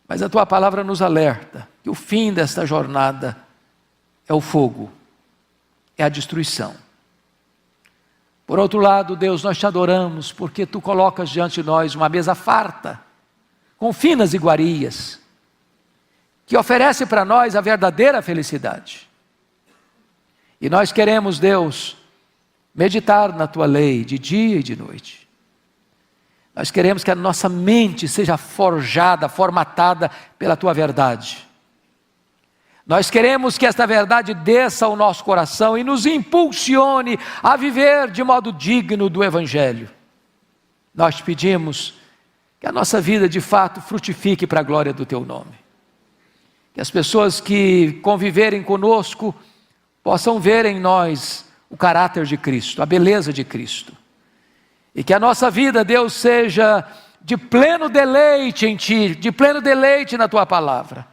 mas a Tua palavra nos alerta que o fim desta jornada é o fogo, é a destruição. Por outro lado, Deus, nós te adoramos porque Tu colocas diante de nós uma mesa farta, com finas iguarias, que oferece para nós a verdadeira felicidade. E nós queremos, Deus, meditar na Tua lei de dia e de noite. Nós queremos que a nossa mente seja forjada, formatada pela Tua verdade. Nós queremos que esta verdade desça ao nosso coração e nos impulsione a viver de modo digno do Evangelho. Nós te pedimos que a nossa vida de fato frutifique para a glória do Teu nome. Que as pessoas que conviverem conosco possam ver em nós o caráter de Cristo, a beleza de Cristo. E que a nossa vida, Deus, seja de pleno deleite em Ti, de pleno deleite na Tua palavra.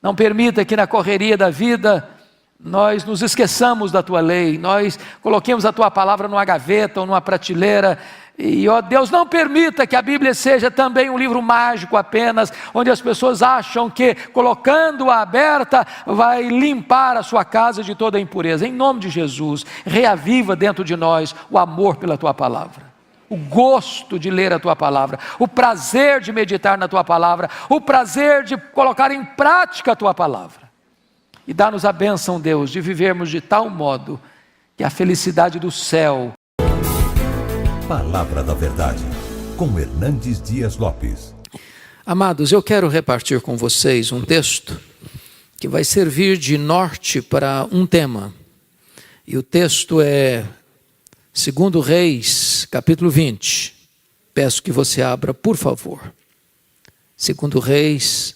Não permita que na correria da vida nós nos esqueçamos da Tua lei, nós coloquemos a Tua palavra numa gaveta ou numa prateleira. E, ó Deus, não permita que a Bíblia seja também um livro mágico apenas, onde as pessoas acham que colocando-a aberta vai limpar a sua casa de toda a impureza. Em nome de Jesus, reaviva dentro de nós o amor pela Tua palavra. o gosto de ler a tua palavra, o prazer de meditar na tua palavra, o prazer de colocar em prática a tua palavra. E dá-nos a bênção, Deus, de vivermos de tal modo que a felicidade do céu. Palavra da Verdade, com Hernandes Dias Lopes. Amados, eu quero repartir com vocês um texto que vai servir de norte para um tema. E o texto é 2 Reis, capítulo 20. Peço que você abra, por favor. 2 Reis,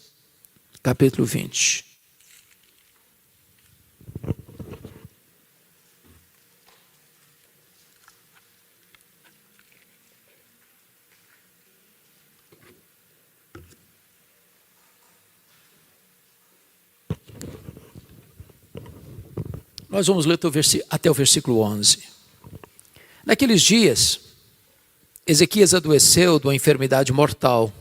capítulo 20. Nós vamos ler até o versículo 11. Naqueles dias, Ezequias adoeceu de uma enfermidade mortal.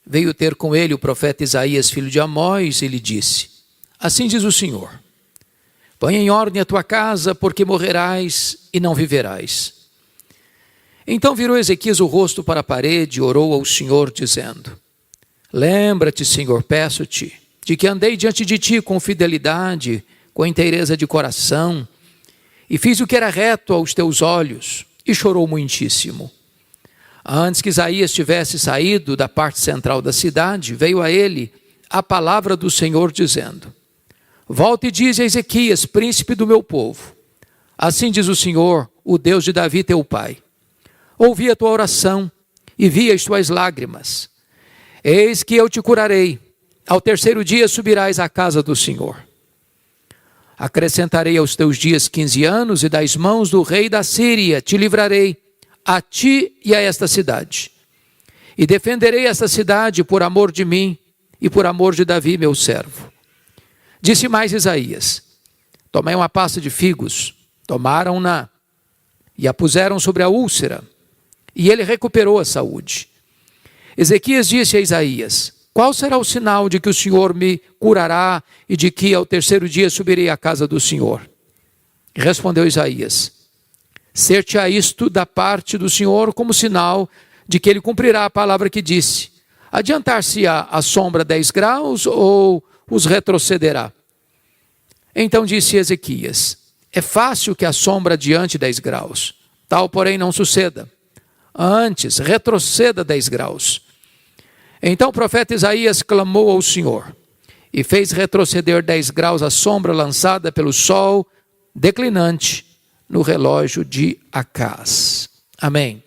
Veio ter com ele o profeta Isaías, filho de Amós, e lhe disse: assim diz o Senhor, põe em ordem a tua casa, porque morrerás e não viverás. Então virou Ezequias o rosto para a parede e orou ao Senhor, dizendo: lembra-te, Senhor, peço-te, de que andei diante de ti com fidelidade, com inteireza de coração, e fiz o que era reto aos teus olhos, e chorou muitíssimo. Antes que Isaías tivesse saído da parte central da cidade, veio a ele a palavra do Senhor, dizendo: volta e dize a Ezequias, príncipe do meu povo, assim diz o Senhor, o Deus de Davi teu pai, ouvi a tua oração e vi as tuas lágrimas. Eis que eu te curarei, ao terceiro dia subirás à casa do Senhor. Acrescentarei aos teus dias 15 anos, e das mãos do rei da Síria te livrarei, a ti e a esta cidade. E defenderei esta cidade por amor de mim e por amor de Davi, meu servo. Disse mais Isaías: tomai uma pasta de figos, tomaram-na e a puseram sobre a úlcera, e ele recuperou a saúde. Ezequias disse a Isaías: qual será o sinal de que o Senhor me curará e de que ao terceiro dia subirei à casa do Senhor? Respondeu Isaías: ser-te-á isto da parte do Senhor como sinal de que ele cumprirá a palavra que disse. Adiantar-se-á a sombra 10 graus ou os retrocederá? Então disse Ezequias: é fácil que a sombra adiante 10 graus. Tal, porém, não suceda. Antes, retroceda 10 graus. Então o profeta Isaías clamou ao Senhor e fez retroceder 10 graus a sombra lançada pelo sol declinante no relógio de Acaz. Amém.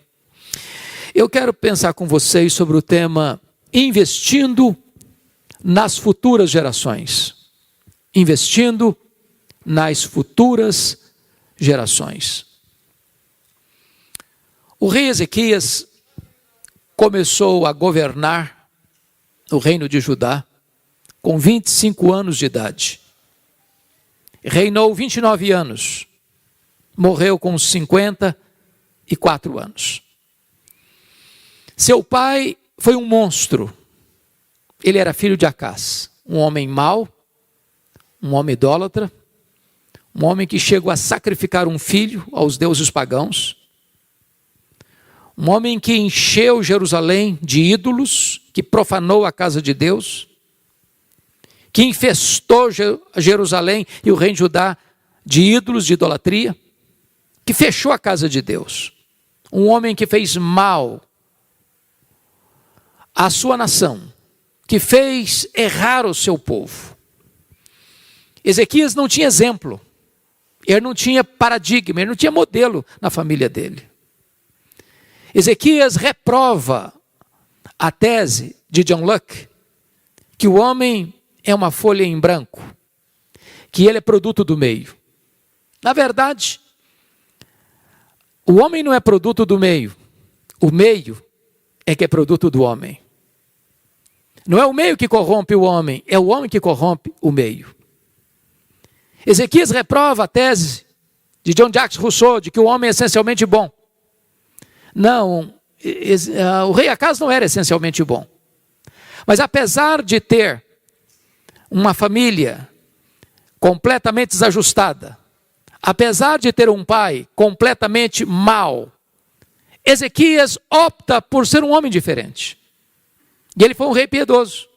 Eu quero pensar com vocês sobre o tema investindo nas futuras gerações. Investindo nas futuras gerações. O rei Ezequias começou a governar o reino de Judá com 25 anos de idade. Reinou 29 anos. Morreu com 54 anos. Seu pai foi um monstro. Ele era filho de Acaz, um homem mau, um homem idólatra, um homem que chegou a sacrificar um filho aos deuses pagãos, um homem que encheu Jerusalém de ídolos, que profanou a casa de Deus, que infestou Jerusalém e o reino de Judá de ídolos, de idolatria, que fechou a casa de Deus. Um homem que fez mal à sua nação, que fez errar o seu povo. Ezequias não tinha exemplo, ele não tinha paradigma, ele não tinha modelo na família dele. Ezequias reprova a tese de John Locke, que o homem é uma folha em branco, que ele é produto do meio. Na verdade, o homem não é produto do meio, o meio é que é produto do homem. Não é o meio que corrompe o homem, é o homem que corrompe o meio. Ezequias reprova a tese de John Jacques Rousseau, de que o homem é essencialmente bom. Não, o rei Acaz não era essencialmente bom. Mas apesar de ter uma família completamente desajustada, apesar de ter um pai completamente mau, Ezequias opta por ser um homem diferente. E ele foi um rei piedoso,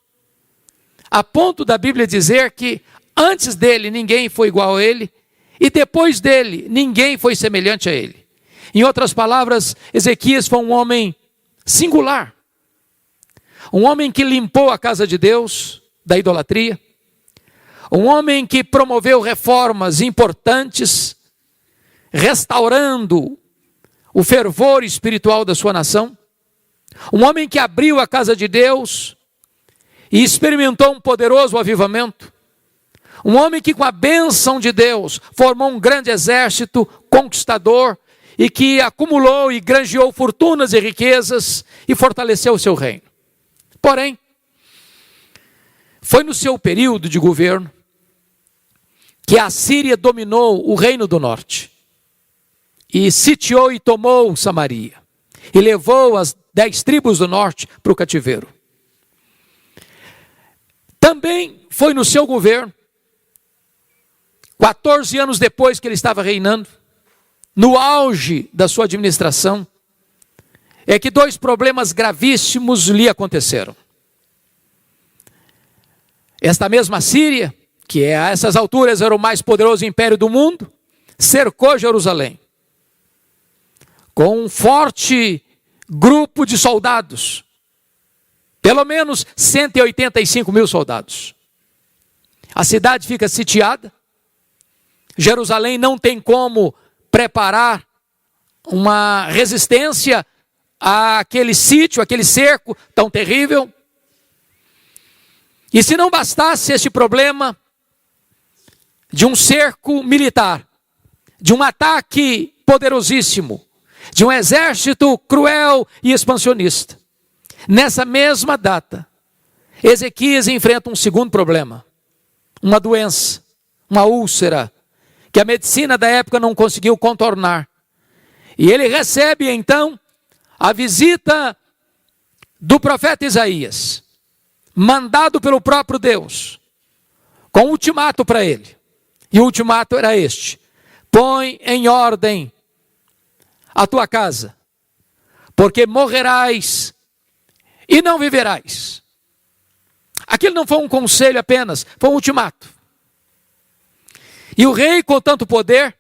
a ponto da Bíblia dizer que antes dele ninguém foi igual a ele, e depois dele ninguém foi semelhante a ele. Em outras palavras, Ezequias foi um homem singular. Um homem que limpou a casa de Deus da idolatria. Um homem que promoveu reformas importantes, restaurando o fervor espiritual da sua nação. Um homem que abriu a casa de Deus e experimentou um poderoso avivamento. Um homem que, com a bênção de Deus, formou um grande exército conquistador e que acumulou e granjeou fortunas e riquezas e fortaleceu o seu reino. Porém, foi no seu período de governo que a Síria dominou o reino do norte e sitiou e tomou Samaria e levou as 10 tribos do norte para o cativeiro. Também foi no seu governo, 14 anos depois que ele estava reinando, no auge da sua administração, é que 2 problemas gravíssimos lhe aconteceram. Esta mesma Síria, que a essas alturas era o mais poderoso império do mundo, cercou Jerusalém com um forte grupo de soldados, pelo menos 185 mil soldados. A cidade fica sitiada, Jerusalém não tem como preparar uma resistência àquele sítio, àquele cerco tão terrível. E se não bastasse este problema de um cerco militar, de um ataque poderosíssimo, de um exército cruel e expansionista, nessa mesma data, Ezequias enfrenta um segundo problema, uma doença, uma úlcera, que a medicina da época não conseguiu contornar. E ele recebe então a visita do profeta Isaías, mandado pelo próprio Deus, com um ultimato para ele. E o ultimato era este: põe em ordem a tua casa, porque morrerás e não viverás. Aquilo não foi um conselho apenas, foi um ultimato. E o rei, com tanto poder,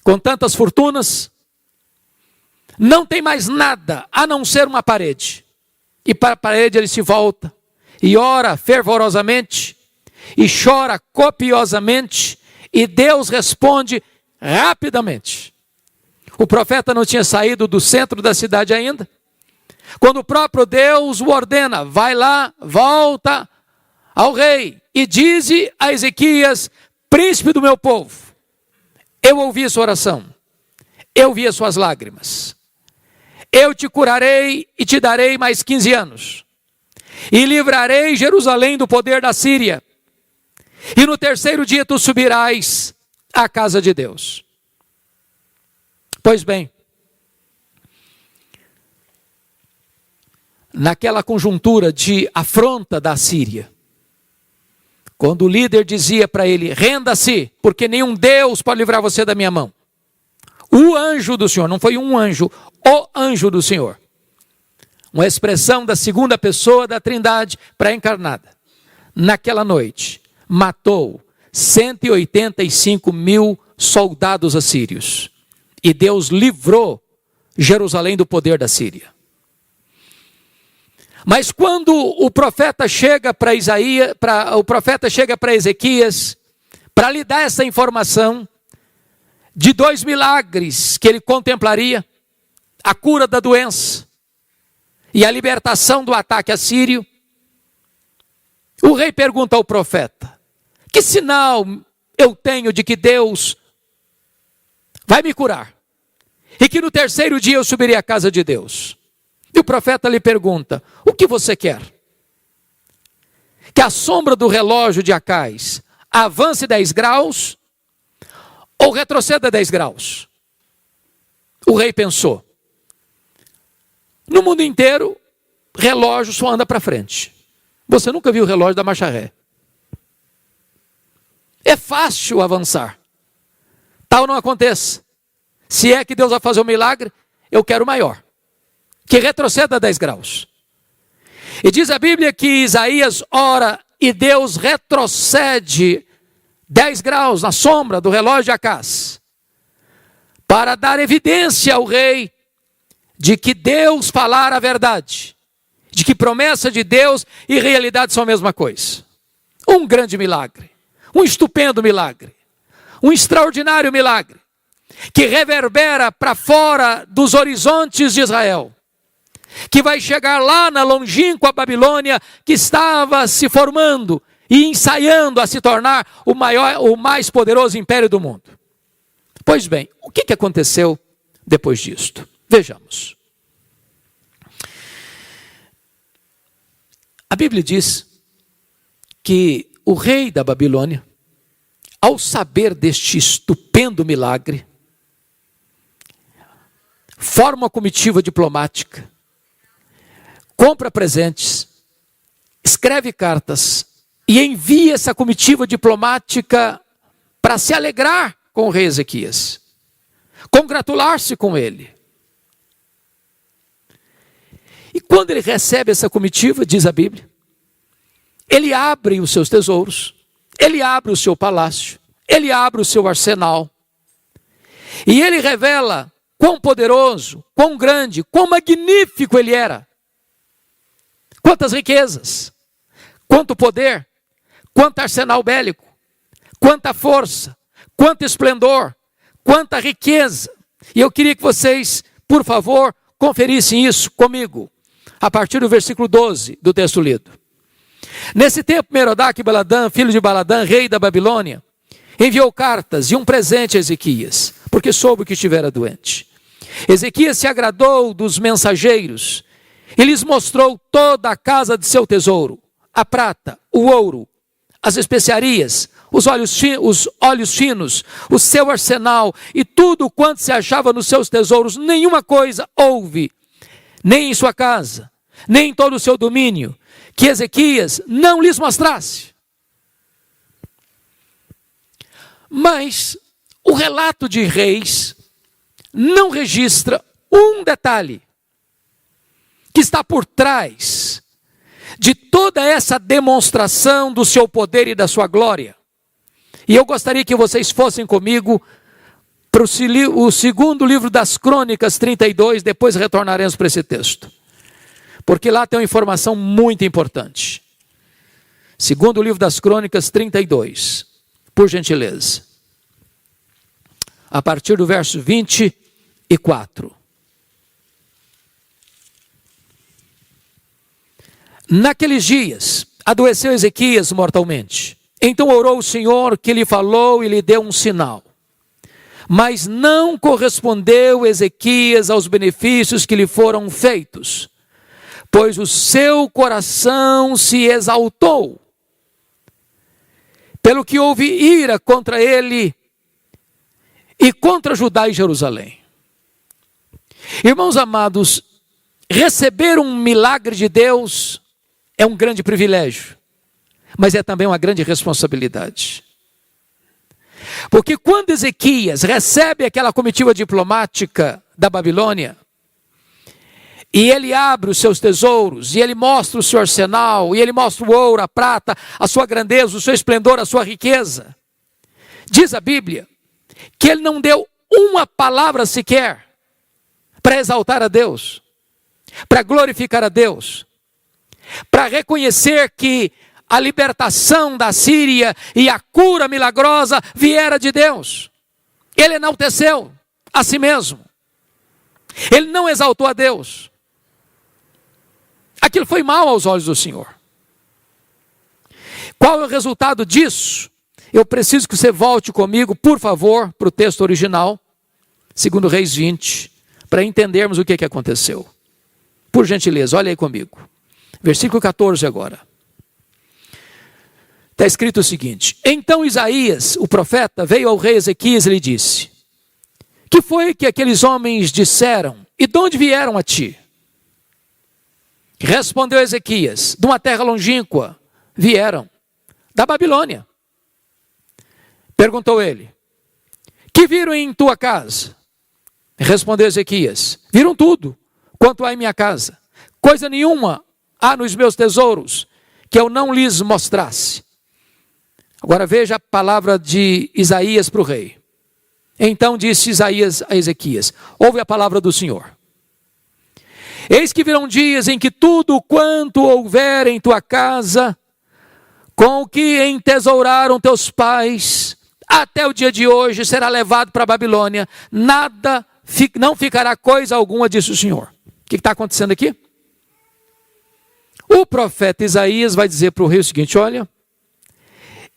com tantas fortunas, não tem mais nada a não ser uma parede. E para a parede ele se volta e ora fervorosamente e chora copiosamente, e Deus responde rapidamente. O profeta não tinha saído do centro da cidade ainda, quando o próprio Deus o ordena: vai lá, volta ao rei e dize a Ezequias, príncipe do meu povo, eu ouvi a sua oração, eu vi as suas lágrimas, eu te curarei e te darei mais 15 anos, e livrarei Jerusalém do poder da Síria, e no 3º dia tu subirás à casa de Deus. Pois bem, naquela conjuntura de afronta da Síria, quando o líder dizia para ele: renda-se, porque nenhum Deus pode livrar você da minha mão. O anjo do Senhor, não foi um anjo, o anjo do Senhor. Uma expressão da segunda pessoa da Trindade pré-encarnada. Naquela noite, matou 185 mil soldados assírios. E Deus livrou Jerusalém do poder da Síria. Mas quando o profeta chega para Ezequias, para lhe dar essa informação de 2 milagres que ele contemplaria, a cura da doença e a libertação do ataque assírio, o rei pergunta ao profeta: que sinal eu tenho de que Deus vai me curar e que no 3º dia eu subirei à casa de Deus? E o profeta lhe pergunta: o que você quer? Que a sombra do relógio de Acais avance 10 graus ou retroceda 10 graus? O rei pensou: no mundo inteiro, relógio só anda para frente. Você nunca viu o relógio da marcha ré. É fácil avançar. Tal não aconteça. Se é que Deus vai fazer um milagre, eu quero maior, que retroceda 10 graus. E diz a Bíblia que Isaías ora e Deus retrocede 10 graus na sombra do relógio de Acás, para dar evidência ao rei de que Deus falara a verdade, de que promessa de Deus e realidade são a mesma coisa. Um grande milagre, um estupendo milagre, um extraordinário milagre, que reverbera para fora dos horizontes de Israel, que vai chegar lá na longínqua Babilônia, que estava se formando e ensaiando a se tornar o mais poderoso império do mundo. Pois bem, o que aconteceu depois disto? Vejamos. A Bíblia diz que o rei da Babilônia, ao saber deste estupendo milagre, forma uma comitiva diplomática, compra presentes, escreve cartas e envia essa comitiva diplomática para se alegrar com o rei Ezequias, congratular-se com ele. E quando ele recebe essa comitiva, diz a Bíblia, ele abre os seus tesouros, ele abre o seu palácio, ele abre o seu arsenal, e ele revela quão poderoso, quão grande, quão magnífico ele era. Quantas riquezas, quanto poder, quanto arsenal bélico, quanta força, quanto esplendor, quanta riqueza. E eu queria que vocês, por favor, conferissem isso comigo, a partir do versículo 12 do texto lido. Nesse tempo, Merodach-Baladã, filho de Baladã, rei da Babilônia, enviou cartas e um presente a Ezequias, porque soube que estivera doente. Ezequias se agradou dos mensageiros e lhes mostrou toda a casa de seu tesouro, a prata, o ouro, as especiarias, os óleos finos, o seu arsenal e tudo quanto se achava nos seus tesouros. Nenhuma coisa houve, nem em sua casa, nem em todo o seu domínio, que Ezequias não lhes mostrasse. Mas o relato de Reis não registra um detalhe que está por trás de toda essa demonstração do seu poder e da sua glória. E eu gostaria que vocês fossem comigo para o segundo livro das Crônicas 32, depois retornaremos para esse texto, porque lá tem uma informação muito importante. Segundo livro das Crônicas 32, por gentileza, a partir do verso 24. Naqueles dias, adoeceu Ezequias mortalmente. Então orou o Senhor, que lhe falou e lhe deu um sinal. Mas não correspondeu Ezequias aos benefícios que lhe foram feitos, pois o seu coração se exaltou, pelo que houve ira contra ele e contra Judá e Jerusalém. Irmãos amados, receber um milagre de Deus é um grande privilégio, mas é também uma grande responsabilidade. Porque quando Ezequias recebe aquela comitiva diplomática da Babilônia, e ele abre os seus tesouros, e ele mostra o seu arsenal, e ele mostra o ouro, a prata, a sua grandeza, o seu esplendor, a sua riqueza, diz a Bíblia que ele não deu uma palavra sequer para exaltar a Deus, para glorificar a Deus, para reconhecer que a libertação da Síria e a cura milagrosa viera de Deus. Ele enalteceu a si mesmo. Ele não exaltou a Deus. Aquilo foi mal aos olhos do Senhor. Qual é o resultado disso? Eu preciso que você volte comigo, por favor, para o texto original, 2 Reis 20, para entendermos o que aconteceu. Por gentileza, olha aí comigo. Versículo 14 agora. Está escrito o seguinte: então Isaías, o profeta, veio ao rei Ezequias e lhe disse: que foi que aqueles homens disseram? E de onde vieram a ti? Respondeu Ezequias: de uma terra longínqua vieram, da Babilônia. Perguntou ele: que viram em tua casa? Respondeu Ezequias: viram tudo quanto há em minha casa. Coisa nenhuma há nos meus tesouros que eu não lhes mostrasse. Agora veja a palavra de Isaías para o rei. Então disse Isaías a Ezequias: ouve a palavra do Senhor. Eis que virão dias em que tudo quanto houver em tua casa, com o que entesouraram teus pais, até o dia de hoje será levado para a Babilônia. Nada, não ficará coisa alguma, disse o Senhor. O que está acontecendo aqui? O profeta Isaías vai dizer para o rei o seguinte: olha,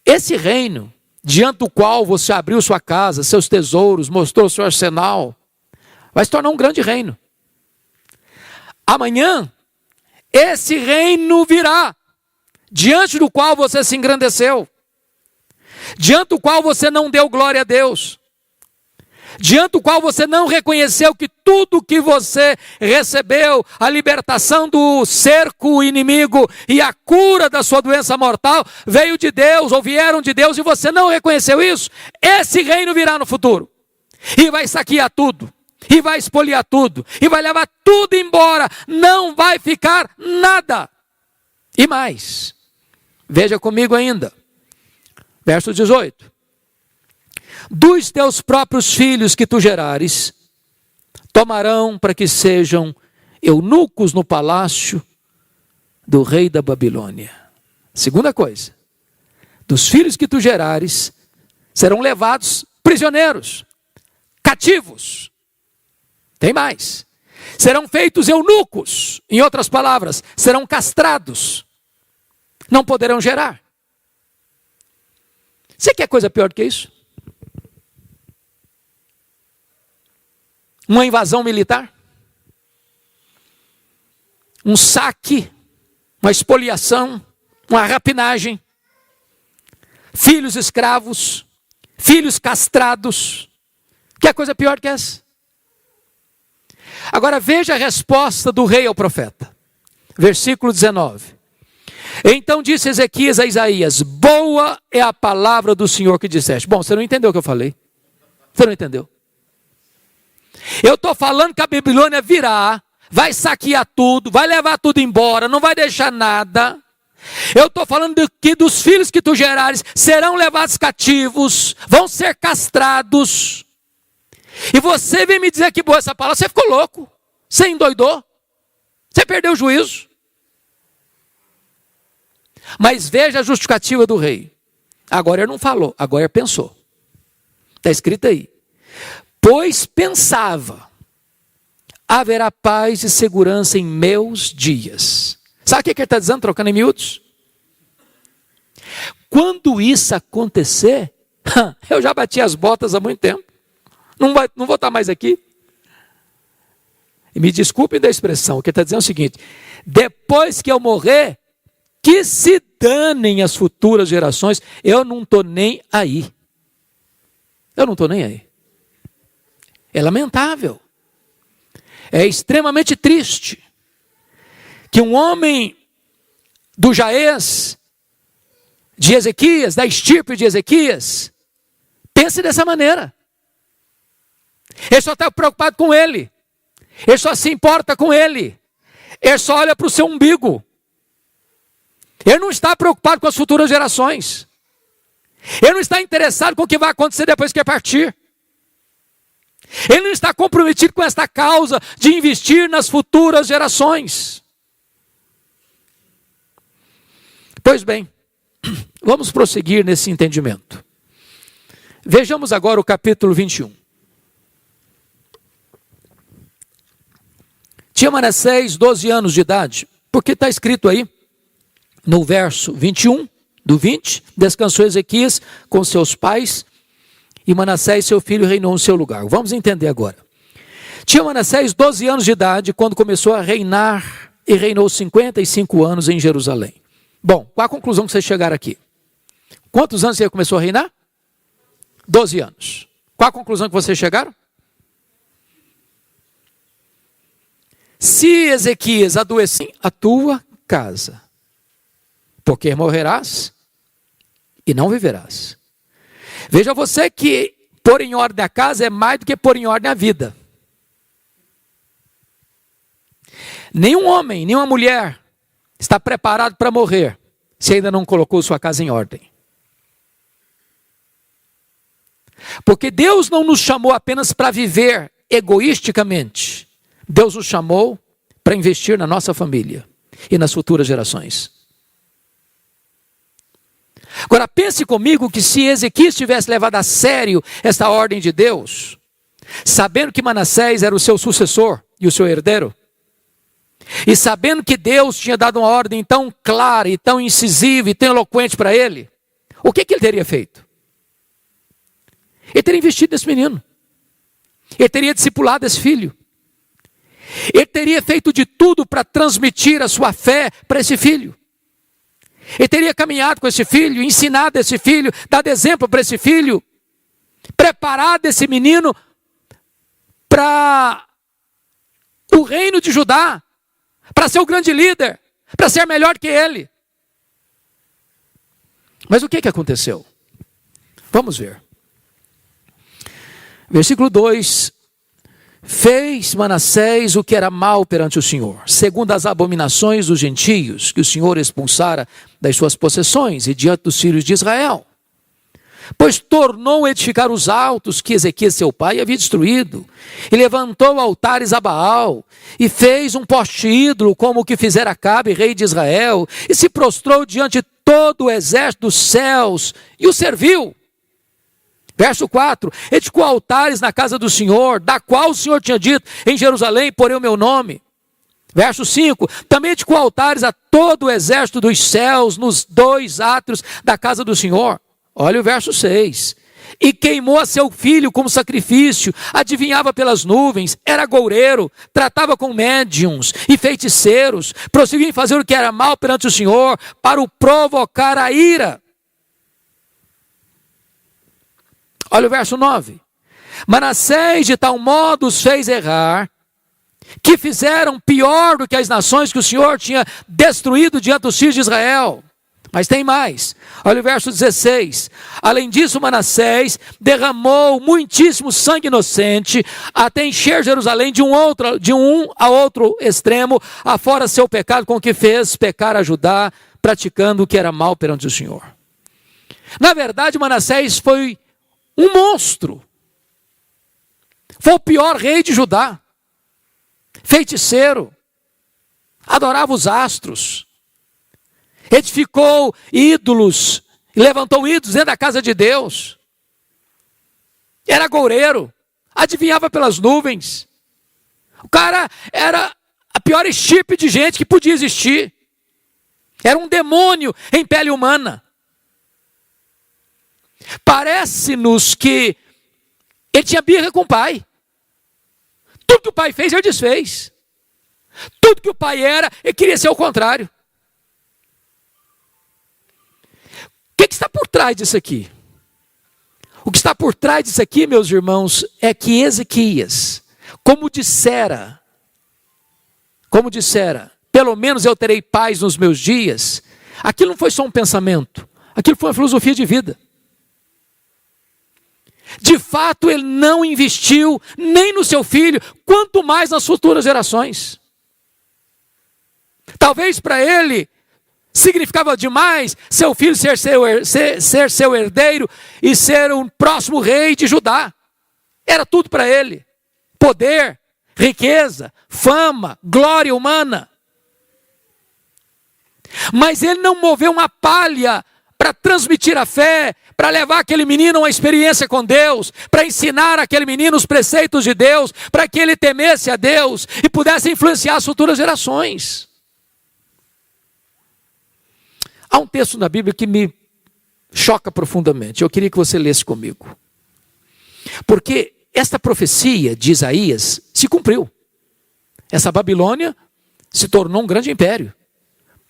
esse reino, diante do qual você abriu sua casa, seus tesouros, mostrou seu arsenal, vai se tornar um grande reino. Amanhã, esse reino virá, diante do qual você se engrandeceu, diante do qual você não deu glória a Deus, diante do qual você não reconheceu que tudo que você recebeu, a libertação do cerco inimigo e a cura da sua doença mortal, veio de Deus ou vieram de Deus, e você não reconheceu isso. Esse reino virá no futuro e vai saquear tudo, e vai espoliar tudo, e vai levar tudo embora, não vai ficar nada. E mais, veja comigo ainda, verso 18: dos teus próprios filhos que tu gerares, tomarão para que sejam eunucos no palácio do rei da Babilônia. Segunda coisa, dos filhos que tu gerares, serão levados prisioneiros, cativos. Tem mais, serão feitos eunucos, em outras palavras, serão castrados, não poderão gerar. Você quer coisa pior do que isso? Uma invasão militar? Um saque? Uma expoliação? Uma rapinagem? Filhos escravos? Filhos castrados? Quer coisa pior que essa? Agora veja a resposta do rei ao profeta. Versículo 19. Então disse Ezequias a Isaías: boa é a palavra do Senhor que disseste. Bom, você não entendeu o que eu falei? Você não entendeu? Eu estou falando que a Babilônia virá, vai saquear tudo, vai levar tudo embora, não vai deixar nada. Eu estou falando que dos filhos que tu gerares serão levados cativos, vão ser castrados. E você vem me dizer que boa essa palavra, você ficou louco, você endoidou, você perdeu o juízo. Mas veja a justificativa do rei. Agora ele não falou, agora ele pensou. Está escrito aí: pois pensava, haverá paz e segurança em meus dias. Sabe o que ele está dizendo, trocando em miúdos? Quando isso acontecer, eu já bati as botas há muito tempo. Não vou estar mais aqui. E me desculpem da expressão, o que ele está dizendo é o seguinte: depois que eu morrer, que se danem as futuras gerações, eu não estou nem aí. Eu não estou nem aí. É lamentável, é extremamente triste que um homem do jaez de Ezequias, da estirpe de Ezequias, pense dessa maneira. Ele só está preocupado com ele, ele só se importa com ele, ele só olha para o seu umbigo, ele não está preocupado com as futuras gerações, ele não está interessado com o que vai acontecer depois que ele partir. Ele não está comprometido com esta causa de investir nas futuras gerações. Pois bem, vamos prosseguir nesse entendimento. Vejamos agora o capítulo 21. Tinha Manassés 12 anos de idade, porque está escrito aí, no verso 21, do 20, descansou Ezequias com seus pais, e Manassés, seu filho, reinou no seu lugar. Vamos entender agora. Tinha Manassés 12 anos de idade quando começou a reinar, e reinou 55 anos em Jerusalém. Bom, qual a conclusão que vocês chegaram aqui? Quantos anos você começou a reinar? 12 anos. Qual a conclusão que vocês chegaram? Se Ezequias adoecer a tua casa, porque morrerás e não viverás. Veja você que pôr em ordem a casa é mais do que pôr em ordem a vida. Nenhum homem, nenhuma mulher está preparado para morrer se ainda não colocou sua casa em ordem. Porque Deus não nos chamou apenas para viver egoisticamente. Deus nos chamou para investir na nossa família e nas futuras gerações. Agora pense comigo que se Ezequias tivesse levado a sério essa ordem de Deus, sabendo que Manassés era o seu sucessor e o seu herdeiro, e sabendo que Deus tinha dado uma ordem tão clara e tão incisiva e tão eloquente para ele, o que ele teria feito? Ele teria investido nesse menino. Ele teria discipulado esse filho. Ele teria feito de tudo para transmitir a sua fé para esse filho. Ele teria caminhado com esse filho, ensinado esse filho, dado exemplo para esse filho, preparado esse menino para o reino de Judá, para ser o grande líder, para ser melhor que ele. Mas o que aconteceu? Vamos ver. Versículo 2. Fez Manassés o que era mal perante o Senhor, segundo as abominações dos gentios, que o Senhor expulsara das suas possessões e diante dos filhos de Israel. Pois tornou a edificar os altos que Ezequias seu pai havia destruído, e levantou altares a Baal, e fez um poste ídolo como o que fizera Acabe, rei de Israel, e se prostrou diante de todo o exército dos céus, e o serviu. Verso 4, edificou altares na casa do Senhor, da qual o Senhor tinha dito, em Jerusalém porei o meu nome. Verso 5, também edificou altares a todo o exército dos céus, nos 2 átrios da casa do Senhor. Olha o verso 6. E queimou a seu filho como sacrifício, adivinhava pelas nuvens, era agoureiro, tratava com médiuns e feiticeiros, prosseguiu em fazer o que era mal perante o Senhor, para o provocar a ira. Olha o verso 9. Manassés de tal modo os fez errar, que fizeram pior do que as nações que o Senhor tinha destruído diante dos filhos de Israel. Mas tem mais. Olha o verso 16. Além disso, Manassés derramou muitíssimo sangue inocente, até encher Jerusalém de um a outro extremo, afora seu pecado, com que fez pecar a Judá, praticando o que era mal perante o Senhor. Na verdade, Manassés foi um monstro. Foi o pior rei de Judá. Feiticeiro. Adorava os astros. Edificou ídolos. Levantou ídolos dentro da casa de Deus. Era agoureiro. Adivinhava pelas nuvens. O cara era a pior estirpe de gente que podia existir. Era um demônio em pele humana. Parece-nos que ele tinha birra com o pai. Tudo que o pai fez, ele desfez. Tudo que o pai era, ele queria ser o contrário. O que está por trás disso aqui? O que está por trás disso aqui, meus irmãos, é que Ezequias, como dissera, pelo menos eu terei paz nos meus dias, aquilo não foi só um pensamento, aquilo foi uma filosofia de vida. De fato, ele não investiu nem no seu filho, quanto mais nas futuras gerações. Talvez para ele significava demais seu filho ser seu herdeiro e ser o próximo rei de Judá. Era tudo para ele. Poder, riqueza, fama, glória humana. Mas ele não moveu uma palha para transmitir a fé, para levar aquele menino a uma experiência com Deus, para ensinar aquele menino os preceitos de Deus, para que ele temesse a Deus e pudesse influenciar as futuras gerações. Há um texto na Bíblia que me choca profundamente. Eu queria que você lesse comigo. Porque esta profecia de Isaías se cumpriu. Essa Babilônia se tornou um grande império.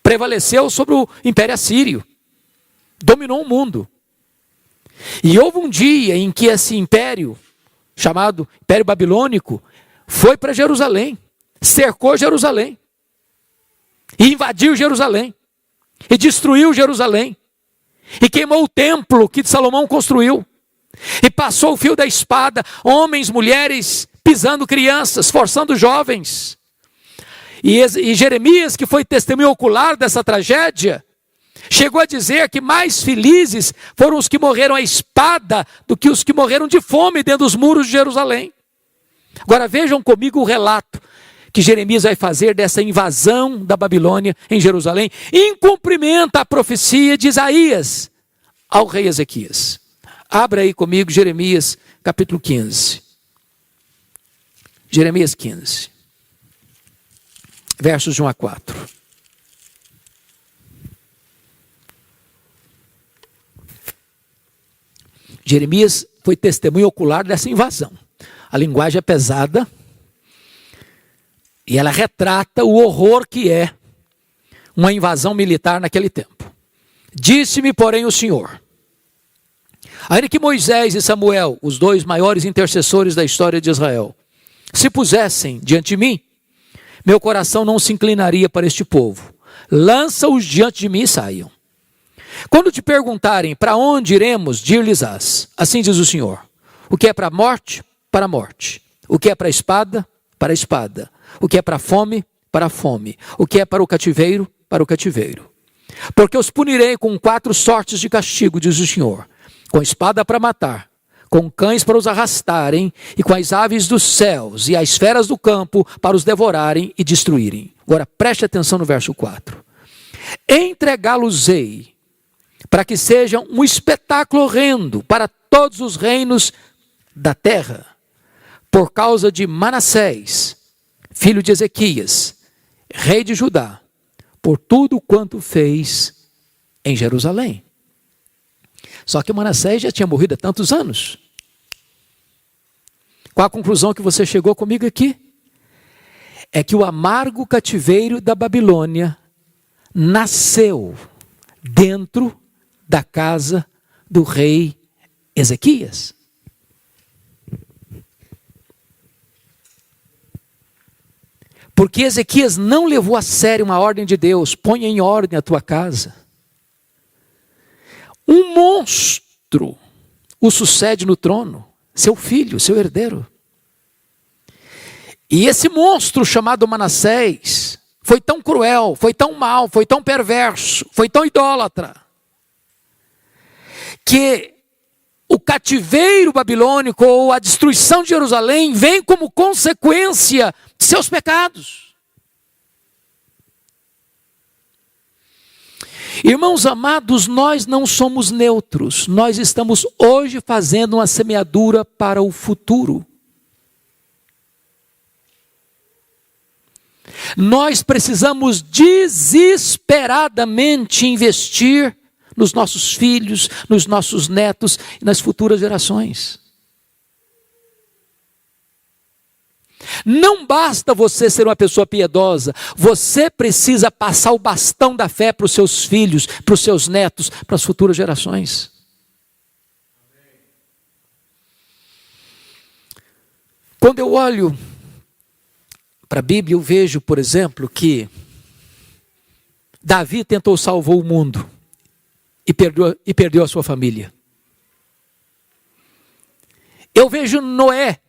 Prevaleceu sobre o Império Assírio. Dominou o mundo. E houve um dia em que esse império, chamado Império Babilônico, foi para Jerusalém. Cercou Jerusalém. E invadiu Jerusalém. E destruiu Jerusalém. E queimou o templo que Salomão construiu. E passou o fio da espada, homens, mulheres, pisando crianças, forçando jovens. E Jeremias, que foi testemunho ocular dessa tragédia, chegou a dizer que mais felizes foram os que morreram à espada do que os que morreram de fome dentro dos muros de Jerusalém. Agora vejam comigo o relato que Jeremias vai fazer dessa invasão da Babilônia em Jerusalém, em cumprimento à profecia de Isaías ao rei Ezequias. Abra aí comigo Jeremias capítulo 15. Jeremias 15, versos de 1 a 4. Jeremias foi testemunho ocular dessa invasão. A linguagem é pesada e ela retrata o horror que é uma invasão militar naquele tempo. Disse-me, porém, o Senhor: ainda que Moisés e Samuel, os dois maiores intercessores da história de Israel, se pusessem diante de mim, meu coração não se inclinaria para este povo. Lança-os diante de mim e saiam. Quando te perguntarem para onde iremos, dir-lhes-ás: assim diz o Senhor, o que é para a morte, para a morte. O que é para a espada, para a espada. O que é para a fome, para a fome. O que é para o cativeiro, para o cativeiro. Porque os punirei com 4 sortes de castigo, diz o Senhor: com espada para matar, com cães para os arrastarem, e com as aves dos céus e as feras do campo para os devorarem e destruírem. Agora preste atenção no verso 4. Entregá-los-ei para que sejam um espetáculo horrendo para todos os reinos da terra, por causa de Manassés, filho de Ezequias, rei de Judá, por tudo quanto fez em Jerusalém. Só que Manassés já tinha morrido há tantos anos. Qual a conclusão que você chegou comigo aqui? É que o amargo cativeiro da Babilônia nasceu dentro da casa do rei Ezequias. Porque Ezequias não levou a sério uma ordem de Deus: ponha em ordem a tua casa. Um monstro o sucede no trono, seu filho, seu herdeiro. E esse monstro chamado Manassés foi tão cruel, foi tão mau, foi tão perverso, foi tão idólatra, que o cativeiro babilônico ou a destruição de Jerusalém vem como consequência de seus pecados. Irmãos amados, nós não somos neutros, nós estamos hoje fazendo uma semeadura para o futuro. Nós precisamos desesperadamente investir nos nossos filhos, nos nossos netos e nas futuras gerações. Não basta você ser uma pessoa piedosa, você precisa passar o bastão da fé para os seus filhos, para os seus netos, para as futuras gerações. Quando eu olho para a Bíblia, eu vejo, por exemplo, que Davi tentou salvar o mundo e perdeu a sua família. Eu vejo Noé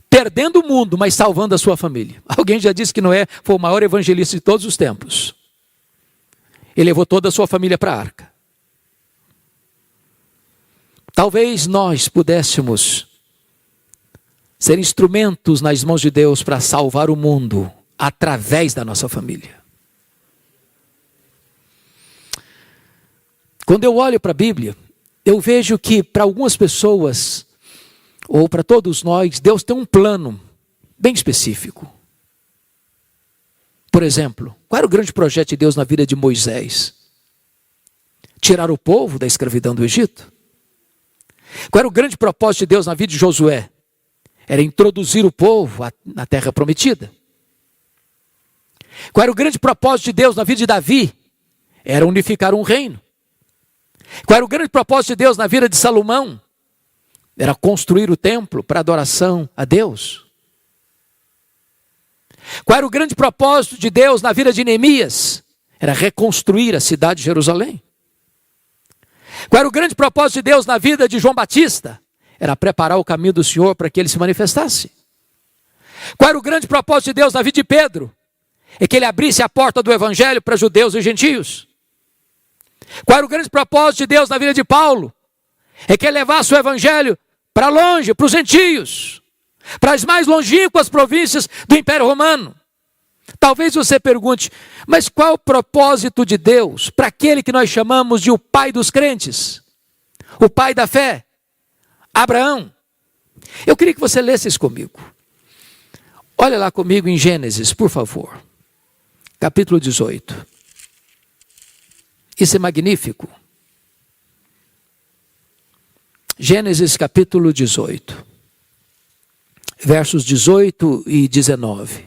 perdendo o mundo, mas salvando a sua família. Alguém já disse que Noé foi o maior evangelista de todos os tempos. Ele levou toda a sua família para a arca. Talvez nós pudéssemos ser instrumentos nas mãos de Deus para salvar o mundo através da nossa família. Quando eu olho para a Bíblia, eu vejo que para algumas pessoas, ou para todos nós, Deus tem um plano bem específico. Por exemplo, qual era o grande projeto de Deus na vida de Moisés? Tirar o povo da escravidão do Egito. Qual era o grande propósito de Deus na vida de Josué? Era introduzir o povo na terra prometida. Qual era o grande propósito de Deus na vida de Davi? Era unificar um reino. Qual era o grande propósito de Deus na vida de Salomão? Era construir o templo para adoração a Deus. Qual era o grande propósito de Deus na vida de Neemias? Era reconstruir a cidade de Jerusalém. Qual era o grande propósito de Deus na vida de João Batista? Era preparar o caminho do Senhor para que ele se manifestasse. Qual era o grande propósito de Deus na vida de Pedro? É que ele abrisse a porta do evangelho para judeus e gentios. Qual era o grande propósito de Deus na vida de Paulo? É que ele levasse o evangelho para longe, para os gentios, para as mais longínquas províncias do Império Romano. Talvez você pergunte, mas qual o propósito de Deus para aquele que nós chamamos de o pai dos crentes? O pai da fé? Abraão. Eu queria que você lesse isso comigo. Olha lá comigo em Gênesis, por favor. Capítulo 18. Isso é magnífico. Gênesis capítulo 18. Versos 18 e 19.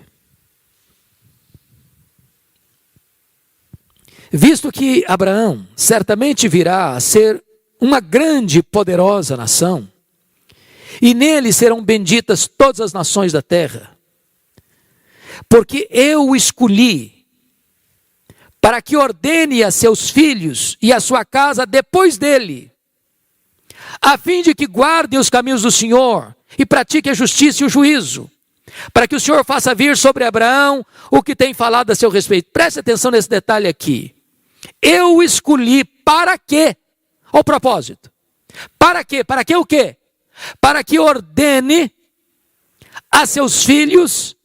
Visto que Abraão certamente virá a ser uma grande e poderosa nação, e nele serão benditas todas as nações da terra, porque eu o escolhi para que ordene a seus filhos e a sua casa depois dele, a fim de que guardem os caminhos do Senhor e pratiquem a justiça e o juízo, para que o Senhor faça vir sobre Abraão o que tem falado a seu respeito. Preste atenção nesse detalhe aqui. Eu o escolhi para quê? Olha o propósito. Para quê? Para que o quê? Para que ordene a seus filhos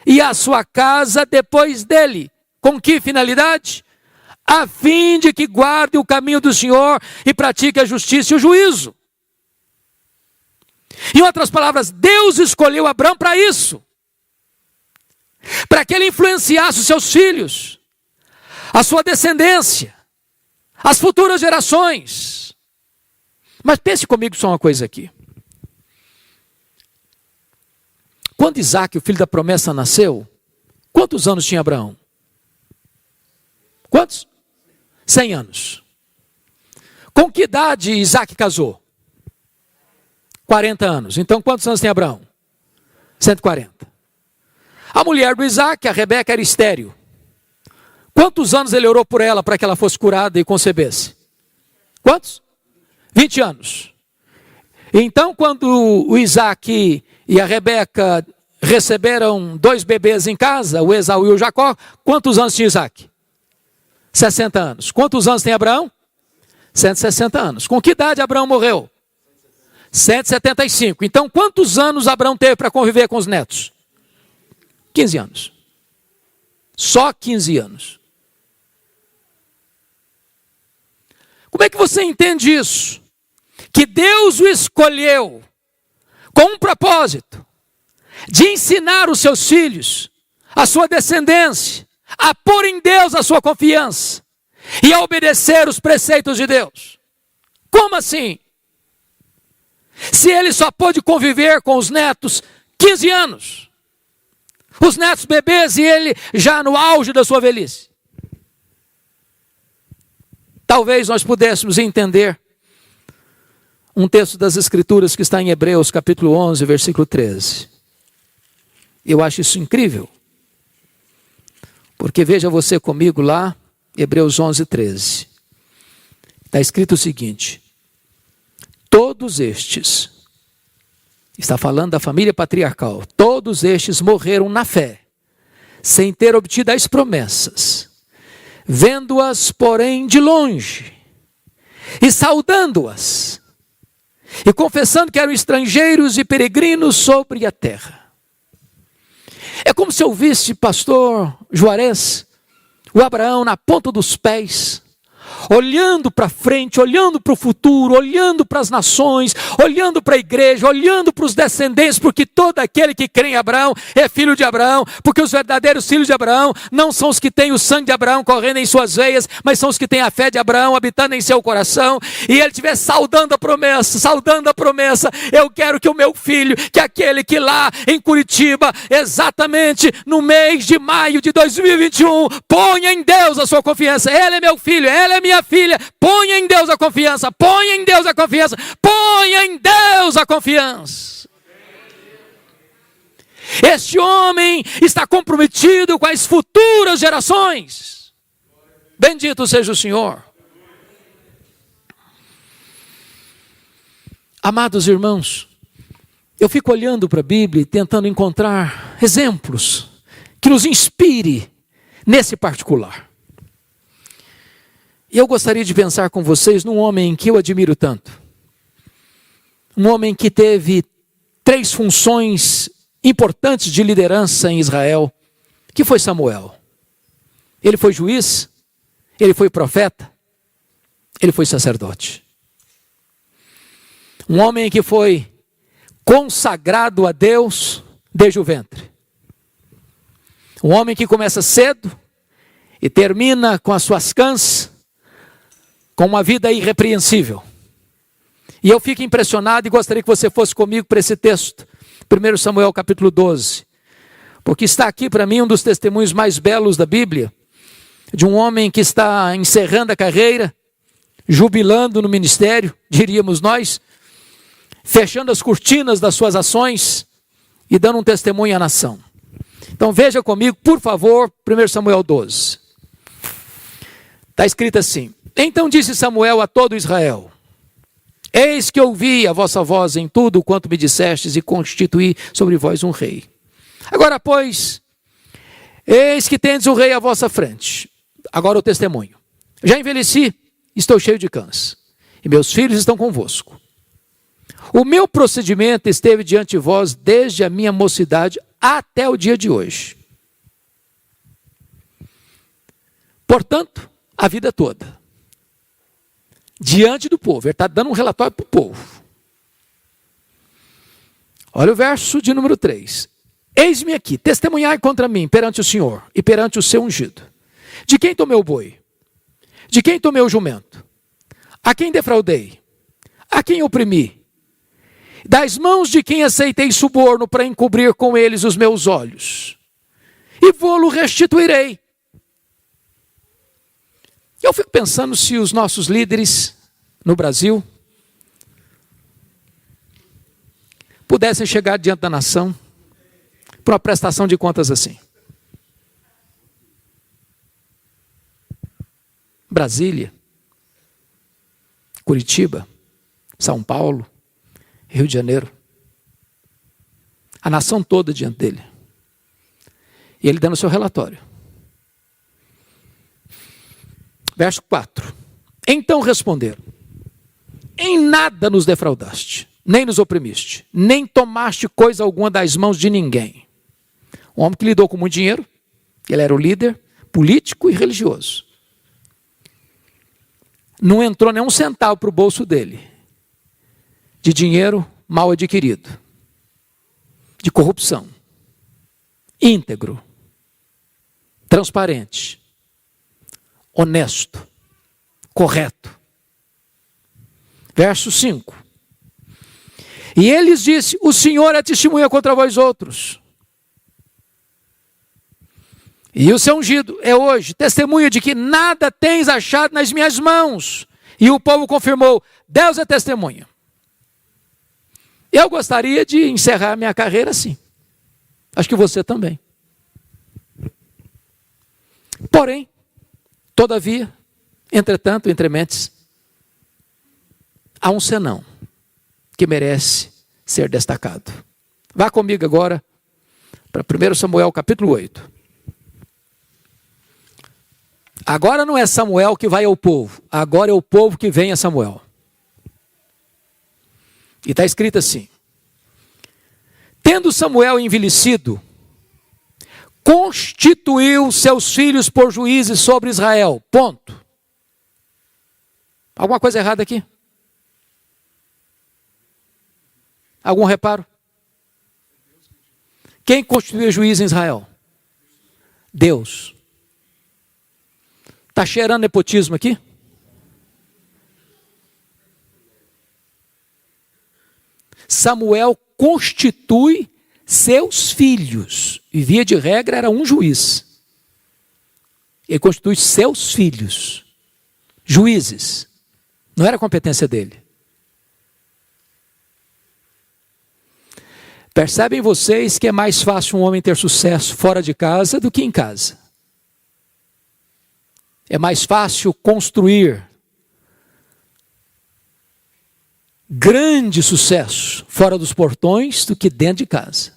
e a sua casa depois dele. Com que finalidade? A fim de que guarde o caminho do Senhor e pratique a justiça e o juízo. Em outras palavras, Deus escolheu Abraão para isso. Para que ele influenciasse os seus filhos, a sua descendência, as futuras gerações. Mas pense comigo só uma coisa aqui. Quando Isaac, o filho da promessa, nasceu, quantos anos tinha Abraão? Quantos? 100 anos. Com que idade Isaac casou? 40 anos. Então quantos anos tem Abraão? 140. A mulher do Isaac, a Rebeca, era estéril. Quantos anos ele orou por ela para que ela fosse curada e concebesse? Quantos? 20 anos. Então quando o Isaac e a Rebeca receberam 2 bebês em casa, o Esaú e o Jacó, quantos anos tinha Isaac? 60 anos. Quantos anos tem Abraão? 160 anos. Com que idade Abraão morreu? 175. Então quantos anos Abraão teve para conviver com os netos? 15 anos. Só 15 anos. Como é que você entende isso? Que Deus o escolheu com um propósito de ensinar os seus filhos, a sua descendência, a pôr em Deus a sua confiança e a obedecer os preceitos de Deus. Como assim? Se ele só pôde conviver com os netos 15 anos, os netos bebês e ele já no auge da sua velhice. Talvez nós pudéssemos entender um texto das Escrituras que está em Hebreus capítulo 11, versículo 13. Eu acho isso incrível. Porque veja você comigo lá, Hebreus 11, 13. Está escrito o seguinte: todos estes, está falando da família patriarcal, todos estes morreram na fé, sem ter obtido as promessas, vendo-as, porém, de longe, e saudando-as, e confessando que eram estrangeiros e peregrinos sobre a terra. É como se eu visse, pastor Juarez, o Abraão na ponta dos pés, olhando para frente, olhando para o futuro, olhando para as nações, olhando para a igreja, olhando para os descendentes, porque todo aquele que crê em Abraão é filho de Abraão, porque os verdadeiros filhos de Abraão não são os que têm o sangue de Abraão correndo em suas veias, mas são os que têm a fé de Abraão habitando em seu coração, e ele estiver saudando a promessa, eu quero que o meu filho, que aquele que lá em Curitiba, exatamente no mês de maio de 2021, ponha em Deus a sua confiança. Ele é meu filho, ela é minha filha, ponha em Deus a confiança, ponha em Deus a confiança, ponha em Deus a confiança. Este homem está comprometido com as futuras gerações. Bendito seja o Senhor. Amados irmãos, eu fico olhando para a Bíblia e tentando encontrar exemplos que nos inspire nesse particular. E eu gostaria de pensar com vocês num homem que eu admiro tanto. Um homem que teve 3 funções importantes de liderança em Israel, que foi Samuel. Ele foi juiz, ele foi profeta, ele foi sacerdote. Um homem que foi consagrado a Deus desde o ventre. Um homem que começa cedo e termina com as suas cãs, com uma vida irrepreensível. E eu fico impressionado e gostaria que você fosse comigo para esse texto, 1 Samuel capítulo 12, porque está aqui para mim um dos testemunhos mais belos da Bíblia, de um homem que está encerrando a carreira, jubilando no ministério, diríamos nós, fechando as cortinas das suas ações e dando um testemunho à nação. Então veja comigo, por favor, 1 Samuel 12. Está escrito assim: Então disse Samuel a todo Israel: Eis que ouvi a vossa voz em tudo quanto me dissestes e constituí sobre vós um rei. Agora, pois, eis que tendes o rei à vossa frente. Agora o testemunho. Já envelheci, estou cheio de cãs, e meus filhos estão convosco. O meu procedimento esteve diante de vós desde a minha mocidade até o dia de hoje. Portanto, a vida toda, diante do povo, ele está dando um relatório para o povo. Olha o verso de número 3. Eis-me aqui, testemunhai contra mim perante o Senhor e perante o seu ungido. De quem tomei o boi? De quem tomei o jumento? A quem defraudei? A quem oprimi? Das mãos de quem aceitei suborno para encobrir com eles os meus olhos? E vô-lo restituirei. Eu fico pensando se os nossos líderes no Brasil pudessem chegar diante da nação para uma prestação de contas assim. Brasília, Curitiba, São Paulo, Rio de Janeiro. A nação toda diante dele. E ele dando o seu relatório. Verso 4. Então responderam: Em nada nos defraudaste, nem nos oprimiste, nem tomaste coisa alguma das mãos de ninguém. Um homem que lidou com muito dinheiro, ele era o líder político e religioso. Não entrou nem um centavo para o bolso dele, de dinheiro mal adquirido, de corrupção, íntegro, transparente, honesto, correto. Verso 5. E ele lhes disse: O Senhor é testemunha contra vós outros. E o seu ungido é hoje testemunha de que nada tens achado nas minhas mãos. E o povo confirmou: Deus é testemunha. Eu gostaria de encerrar minha carreira assim. Acho que você também. Porém, todavia, entretanto, entrementes, há um senão que merece ser destacado. Vá comigo agora para 1 Samuel capítulo 8. Agora não é Samuel que vai ao povo, agora é o povo que vem a Samuel. E está escrito assim: Tendo Samuel envelhecido, constituiu seus filhos por juízes sobre Israel. Ponto. Alguma coisa errada aqui? Algum reparo? Quem constituiu juiz em Israel? Deus. Está cheirando nepotismo aqui? Samuel constitui seus filhos. E via de regra era um juiz. Ele constitui seus filhos. Juízes. Não era competência dele. Percebem vocês que é mais fácil um homem ter sucesso fora de casa do que em casa. É mais fácil construir grande sucesso fora dos portões do que dentro de casa.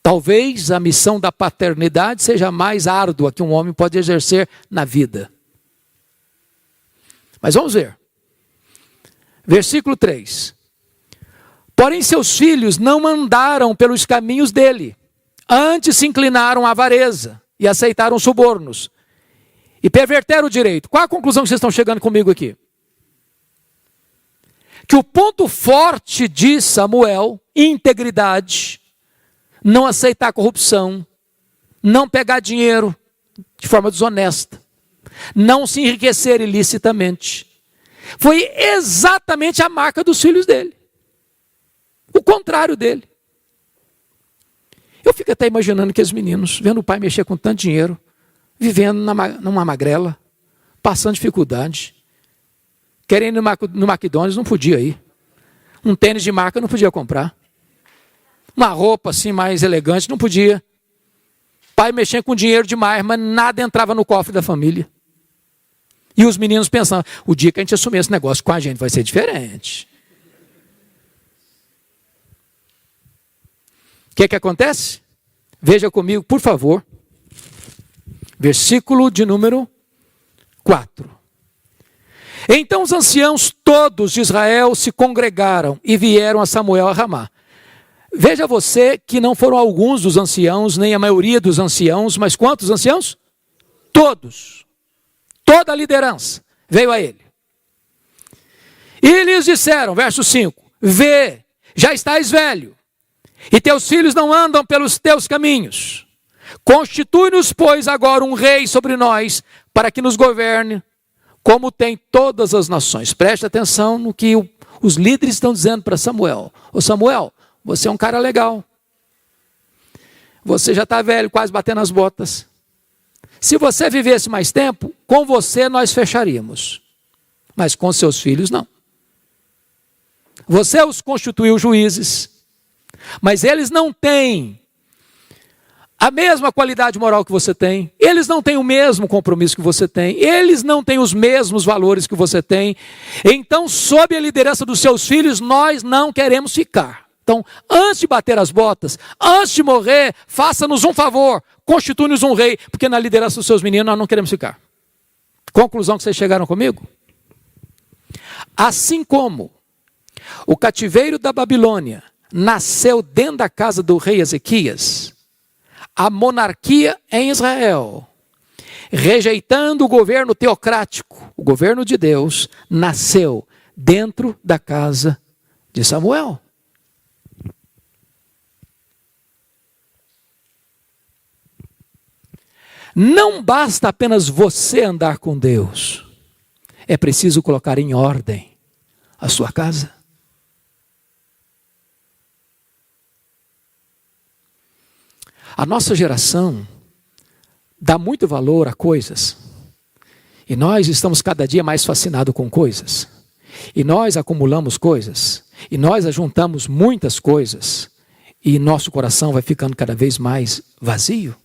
Talvez a missão da paternidade seja a mais árdua que um homem pode exercer na vida. Mas vamos ver. Versículo 3. Porém seus filhos não andaram pelos caminhos dele, antes se inclinaram à avareza e aceitaram subornos e perverteram o direito. Qual a conclusão que vocês estão chegando comigo aqui? Que o ponto forte de Samuel, integridade, não aceitar corrupção, não pegar dinheiro de forma desonesta, não se enriquecer ilicitamente, foi exatamente a marca dos filhos dele. O contrário dele. Eu fico até imaginando aqueles meninos, vendo o pai mexer com tanto dinheiro, vivendo numa magrela, passando dificuldade, querendo ir no McDonald's, não podia ir. Um tênis de marca não podia comprar. Uma roupa assim mais elegante, não podia. Pai mexendo com dinheiro demais, mas nada entrava no cofre da família. E os meninos pensando, o dia que a gente assumir esse negócio com a gente vai ser diferente. O que acontece? Veja comigo, por favor. Versículo de número 4. Então os anciãos todos de Israel se congregaram e vieram a Samuel a Ramá. Veja você que não foram alguns dos anciãos, nem a maioria dos anciãos, mas quantos anciãos? Todos. Toda a liderança veio a ele. E lhes disseram, verso 5, vê, já estás velho, e teus filhos não andam pelos teus caminhos. Constitui-nos, pois, agora um rei sobre nós, para que nos governe, como tem todas as nações. Preste atenção no que os líderes estão dizendo para Samuel. Ô Samuel, você é um cara legal. Você já está velho, quase batendo as botas. Se você vivesse mais tempo, com você nós fecharíamos. Mas com seus filhos, não. Você os constituiu juízes, mas eles não têm a mesma qualidade moral que você tem, eles não têm o mesmo compromisso que você tem, eles não têm os mesmos valores que você tem. Então, sob a liderança dos seus filhos, nós não queremos ficar. Então, antes de bater as botas, antes de morrer, faça-nos um favor, constitui-nos um rei, porque na liderança dos seus meninos nós não queremos ficar. Conclusão que vocês chegaram comigo? Assim como o cativeiro da Babilônia nasceu dentro da casa do rei Ezequias, a monarquia em Israel, rejeitando o governo teocrático, o governo de Deus, nasceu dentro da casa de Samuel. Não basta apenas você andar com Deus, é preciso colocar em ordem a sua casa. A nossa geração dá muito valor a coisas. E nós estamos cada dia mais fascinados com coisas. E nós acumulamos coisas. E nós ajuntamos muitas coisas. E nosso coração vai ficando cada vez mais vazio.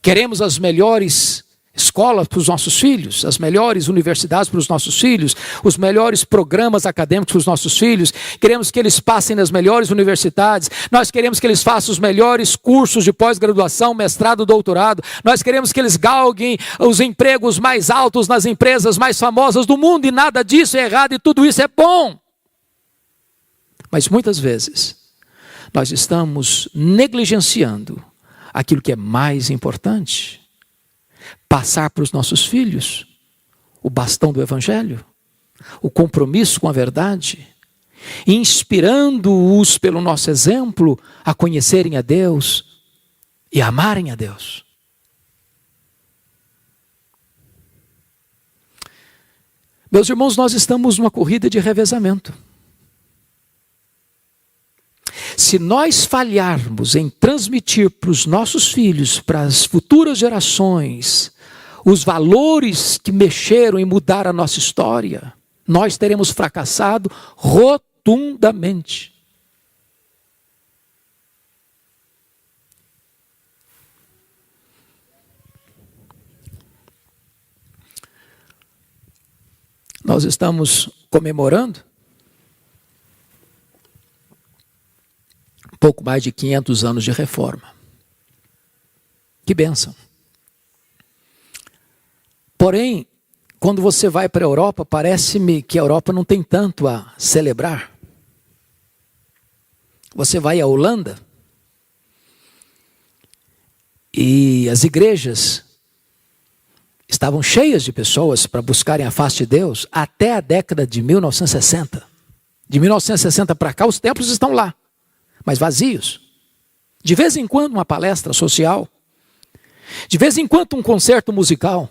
Queremos as melhores escolas para os nossos filhos, as melhores universidades para os nossos filhos, os melhores programas acadêmicos para os nossos filhos, queremos que eles passem nas melhores universidades, nós queremos que eles façam os melhores cursos de pós-graduação, mestrado, doutorado, nós queremos que eles galguem os empregos mais altos nas empresas mais famosas do mundo, e nada disso é errado e tudo isso é bom. Mas muitas vezes nós estamos negligenciando aquilo que é mais importante. Passar para os nossos filhos o bastão do Evangelho, o compromisso com a verdade, inspirando-os pelo nosso exemplo a conhecerem a Deus e a amarem a Deus. Meus irmãos, nós estamos numa corrida de revezamento. Se nós falharmos em transmitir para os nossos filhos, para as futuras gerações, os valores que mexeram e mudaram a nossa história, nós teremos fracassado rotundamente. Nós estamos comemorando pouco mais de 500 anos de reforma. Que bênção. Porém, quando você vai para a Europa, parece-me que a Europa não tem tanto a celebrar. Você vai à Holanda e as igrejas estavam cheias de pessoas para buscarem a face de Deus até a década de 1960. De 1960 para cá, os templos estão lá, mas vazios. De vez em quando uma palestra social, de vez em quando um concerto musical,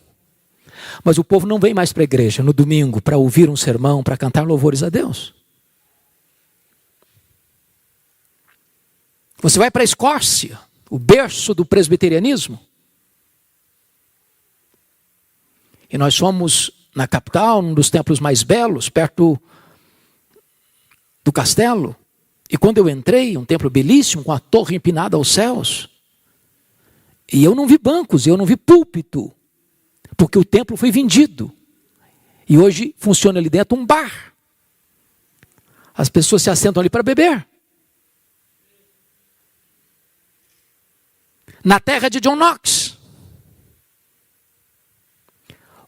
mas o povo não vem mais para a igreja no domingo para ouvir um sermão, para cantar louvores a Deus. Você vai para a Escócia, o berço do presbiterianismo, e nós fomos na capital, um dos templos mais belos, perto do castelo, e quando eu entrei, um templo belíssimo, com a torre empinada aos céus, e eu não vi bancos, eu não vi púlpito, porque o templo foi vendido, e hoje funciona ali dentro um bar, as pessoas se assentam ali para beber, na terra de John Knox,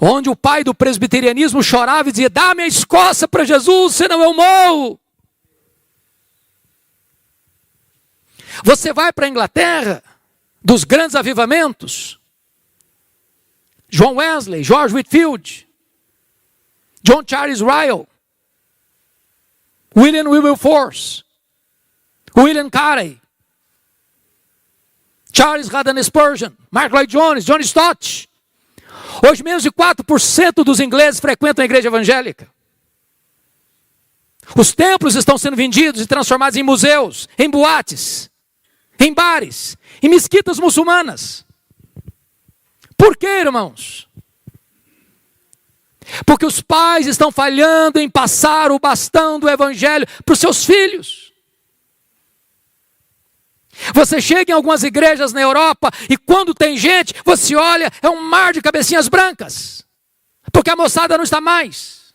onde o pai do presbiterianismo chorava e dizia: dá-me a Escócia para Jesus, senão eu morro. Você vai para a Inglaterra, dos grandes avivamentos, John Wesley, George Whitefield, John Charles Ryle, William Wilberforce, William Carey, Charles Haddon Spurgeon, Mark Lloyd Jones, John Stott. Hoje menos de 4% dos ingleses frequentam a igreja evangélica. Os templos estão sendo vendidos e transformados em museus, em boates, em bares, em mesquitas muçulmanas. Por quê, irmãos? Porque os pais estão falhando em passar o bastão do evangelho para os seus filhos. Você chega em algumas igrejas na Europa e quando tem gente, você olha, é um mar de cabecinhas brancas. Porque a moçada não está mais.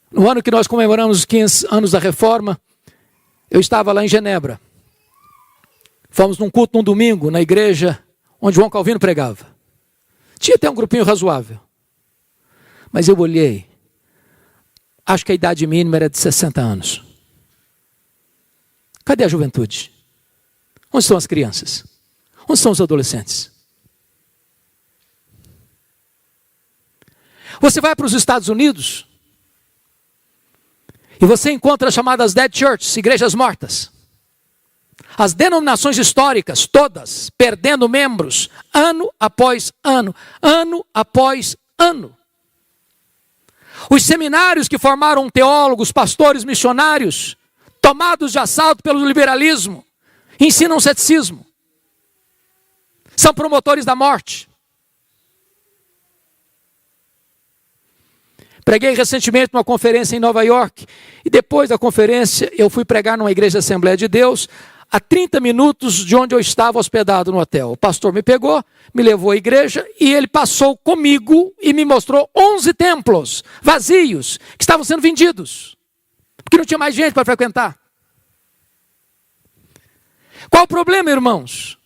No ano que nós comemoramos os 15 anos da Reforma, eu estava lá em Genebra. Fomos num culto num domingo, na igreja onde João Calvino pregava. Tinha até um grupinho razoável. Mas eu olhei, acho que a idade mínima era de 60 anos. Cadê a juventude? Onde estão as crianças? Onde estão os adolescentes? Você vai para os Estados Unidos e você encontra as chamadas dead churches, igrejas mortas. As denominações históricas, todas, perdendo membros, ano após ano, ano após ano. Os seminários que formaram teólogos, pastores, missionários, tomados de assalto pelo liberalismo, ensinam ceticismo. São promotores da morte. Preguei recentemente numa conferência em Nova York, e depois da conferência eu fui pregar numa igreja da Assembleia de Deus, a 30 minutos de onde eu estava hospedado no hotel. O pastor me pegou, me levou à igreja e ele passou comigo e me mostrou 11 templos vazios que estavam sendo vendidos, porque não tinha mais gente para frequentar. Qual o problema, irmãos?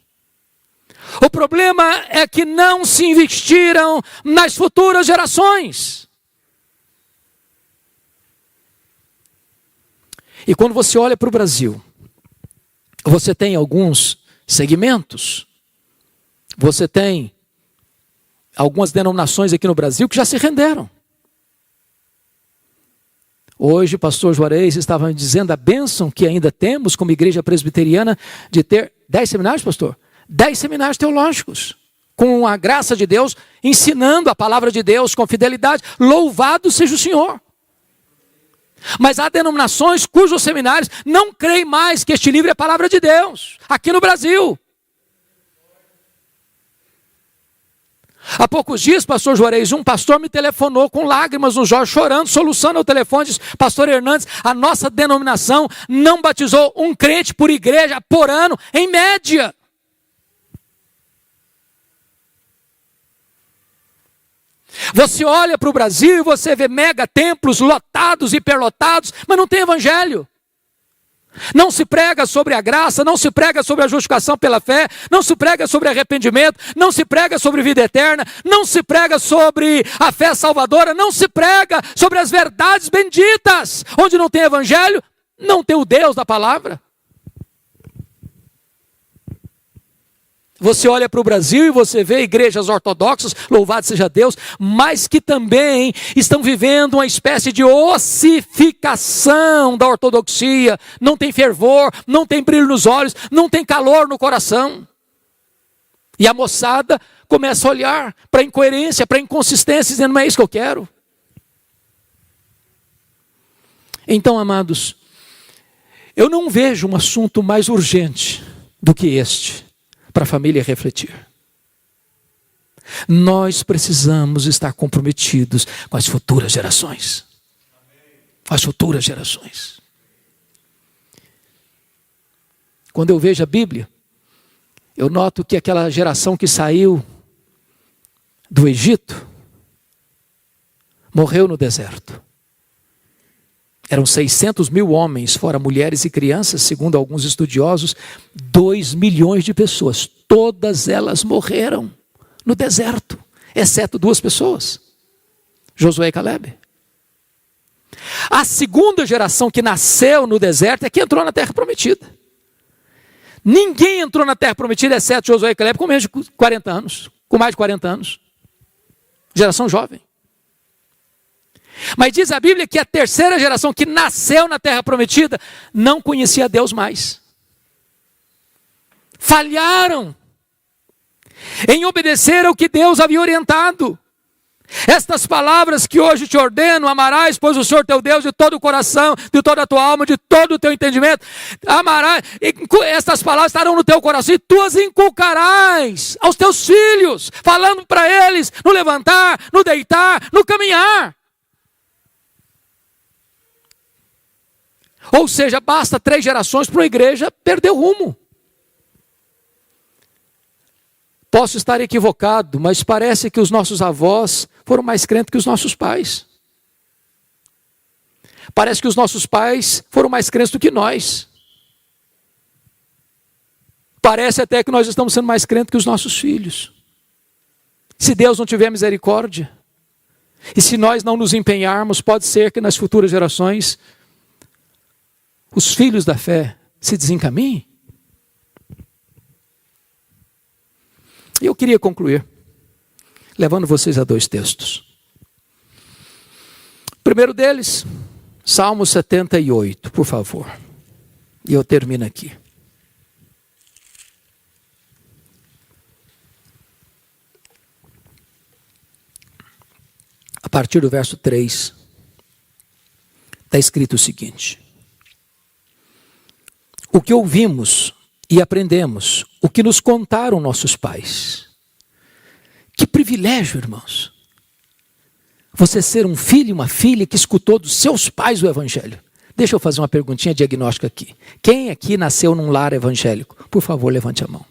O problema é que não se investiram nas futuras gerações. E quando você olha para o Brasil, você tem alguns segmentos, você tem algumas denominações aqui no Brasil que já se renderam. Hoje o pastor Juarez estava me dizendo a bênção que ainda temos como igreja presbiteriana de ter 10 seminários, pastor? 10 seminários teológicos, com a graça de Deus, ensinando a palavra de Deus com fidelidade. Louvado seja o Senhor. Mas há denominações cujos seminários não creem mais que este livro é a palavra de Deus, aqui no Brasil. Há poucos dias, pastor Juarez, um pastor me telefonou com lágrimas nos olhos, chorando, soluçando ao telefone, disse: pastor Hernandes, a nossa denominação não batizou um crente por igreja por ano, em média. Você olha para o Brasil e você vê mega templos lotados, hiperlotados, mas não tem evangelho. Não se prega sobre a graça, não se prega sobre a justificação pela fé, não se prega sobre arrependimento, não se prega sobre vida eterna, não se prega sobre a fé salvadora, não se prega sobre as verdades benditas. Onde não tem evangelho, não tem o Deus da palavra. Você olha para o Brasil e você vê igrejas ortodoxas, louvado seja Deus, mas que também estão vivendo uma espécie de ossificação da ortodoxia. Não tem fervor, não tem brilho nos olhos, não tem calor no coração. E a moçada começa a olhar para a incoerência, para a inconsistência, dizendo, não é isso que eu quero. Então, amados, eu não vejo um assunto mais urgente do que este para a família refletir. Nós precisamos estar comprometidos com as futuras gerações. Com as futuras gerações. Quando eu vejo a Bíblia, eu noto que aquela geração que saiu do Egito morreu no deserto. Eram 600 mil homens, fora mulheres e crianças, segundo alguns estudiosos, 2 milhões de pessoas. Todas elas morreram no deserto, exceto 2 pessoas, Josué e Caleb. A segunda geração que nasceu no deserto é que entrou na terra prometida. Ninguém entrou na terra prometida, exceto Josué e Caleb, com menos de 40 anos, com mais de 40 anos. Geração jovem. Mas diz a Bíblia que a terceira geração que nasceu na terra prometida não conhecia Deus mais. Falharam em obedecer ao que Deus havia orientado. Estas palavras que hoje te ordeno, amarás, pois o Senhor teu Deus de todo o coração, de toda a tua alma, de todo o teu entendimento, amarás, estas palavras estarão no teu coração e tu as inculcarás aos teus filhos, falando para eles no levantar, no deitar, no caminhar. Ou seja, basta 3 gerações para uma igreja perder o rumo. Posso estar equivocado, mas parece que os nossos avós foram mais crentes que os nossos pais. Parece que os nossos pais foram mais crentes do que nós. Parece até que nós estamos sendo mais crentes que os nossos filhos. Se Deus não tiver misericórdia, e se nós não nos empenharmos, pode ser que nas futuras gerações os filhos da fé se desencaminhem. E eu queria concluir, levando vocês a 2 textos. O primeiro deles, Salmo 78, por favor. E eu termino aqui. A partir do verso 3, está escrito o seguinte: o que ouvimos e aprendemos, o que nos contaram nossos pais. Que privilégio, irmãos. Você ser um filho e uma filha que escutou dos seus pais o evangelho. Deixa eu fazer uma perguntinha diagnóstica aqui. Quem aqui nasceu num lar evangélico? Por favor, levante a mão.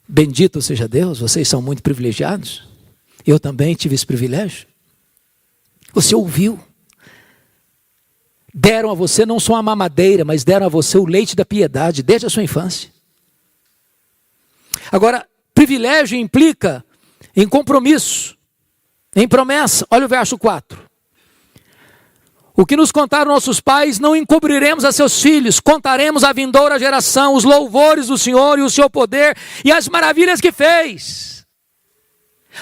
Bendito seja Deus, vocês são muito privilegiados. Eu também tive esse privilégio. Você ouviu. Deram a você não só a mamadeira, mas deram a você o leite da piedade desde a sua infância. Agora, privilégio implica em compromisso, em promessa. Olha o verso 4. O que nos contaram nossos pais, não encobriremos a seus filhos, contaremos à vindoura geração os louvores do Senhor e o seu poder e as maravilhas que fez.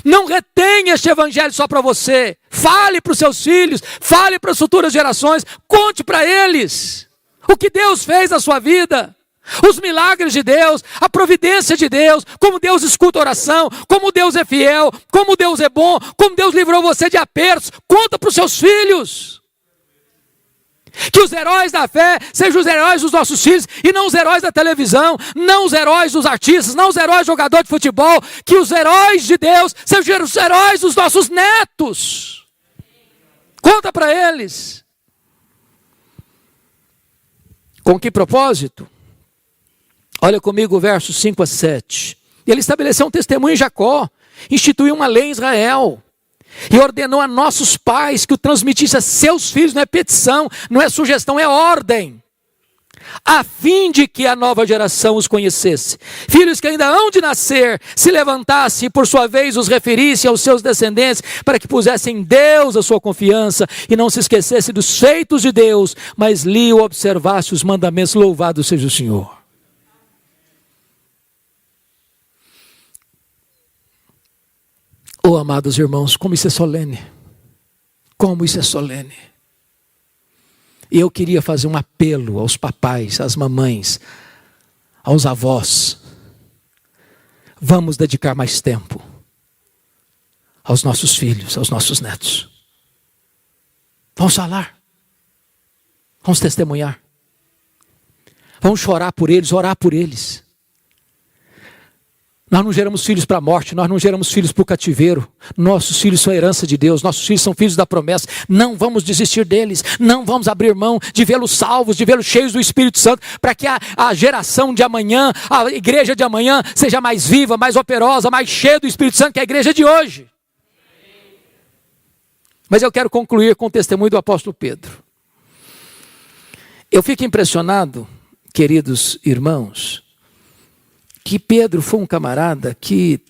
Não retenha este evangelho só para você. Fale para os seus filhos, fale para as futuras gerações, conte para eles o que Deus fez na sua vida, os milagres de Deus, a providência de Deus, como Deus escuta a oração, como Deus é fiel, como Deus é bom, como Deus livrou você de apertos. Conta para os seus filhos. Que os heróis da fé sejam os heróis dos nossos filhos e não os heróis da televisão, não os heróis dos artistas, não os heróis jogadores de futebol. Que os heróis de Deus sejam os heróis dos nossos netos. Conta para eles. Com que propósito? Olha comigo o verso 5 a 7. Ele estabeleceu um testemunho em Jacó. instituiu uma lei em Israel. E ordenou a nossos pais que o transmitisse a seus filhos. Não é petição, não é sugestão, é ordem. A fim de que a nova geração os conhecesse. Filhos que ainda hão de nascer, se levantasse e por sua vez os referisse aos seus descendentes, para que pusessem em Deus a sua confiança e não se esquecesse dos feitos de Deus, mas li ou observasse os mandamentos. Louvado seja o Senhor. Oh, amados irmãos, como isso é solene. Como isso é solene. E eu queria fazer um apelo aos papais, às mamães, aos avós. Vamos dedicar mais tempo aos nossos filhos, aos nossos netos. Vamos falar. Vamos testemunhar. Vamos chorar por eles, orar por eles. Nós não geramos filhos para a morte, nós não geramos filhos para o cativeiro. Nossos filhos são herança de Deus, nossos filhos são filhos da promessa. Não vamos desistir deles, não vamos abrir mão de vê-los salvos, de vê-los cheios do Espírito Santo, para que a geração de amanhã, a igreja de amanhã, seja mais viva, mais operosa, mais cheia do Espírito Santo que a igreja de hoje. Mas eu quero concluir com o testemunho do apóstolo Pedro. Eu fico impressionado, queridos irmãos, que Pedro foi um camarada que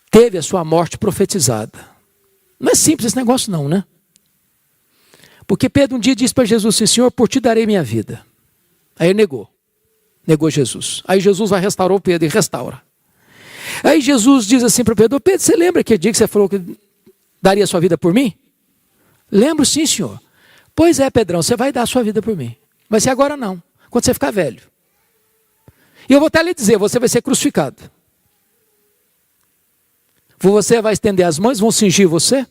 teve a sua morte profetizada. Não é simples esse negócio não, né? Porque Pedro um dia disse para Jesus assim: Senhor, por ti darei minha vida. Aí ele negou Jesus. Aí Jesus vai restaurar Pedro e restaura. Aí Jesus diz assim para Pedro: Pedro, você lembra aquele dia que você falou que daria a sua vida por mim? Lembro sim, Senhor. Pois é, Pedrão, você vai dar a sua vida por mim. Vai ser agora não, quando você ficar velho. E eu vou até lhe dizer, você vai ser crucificado. Você vai estender as mãos, vão cingir você.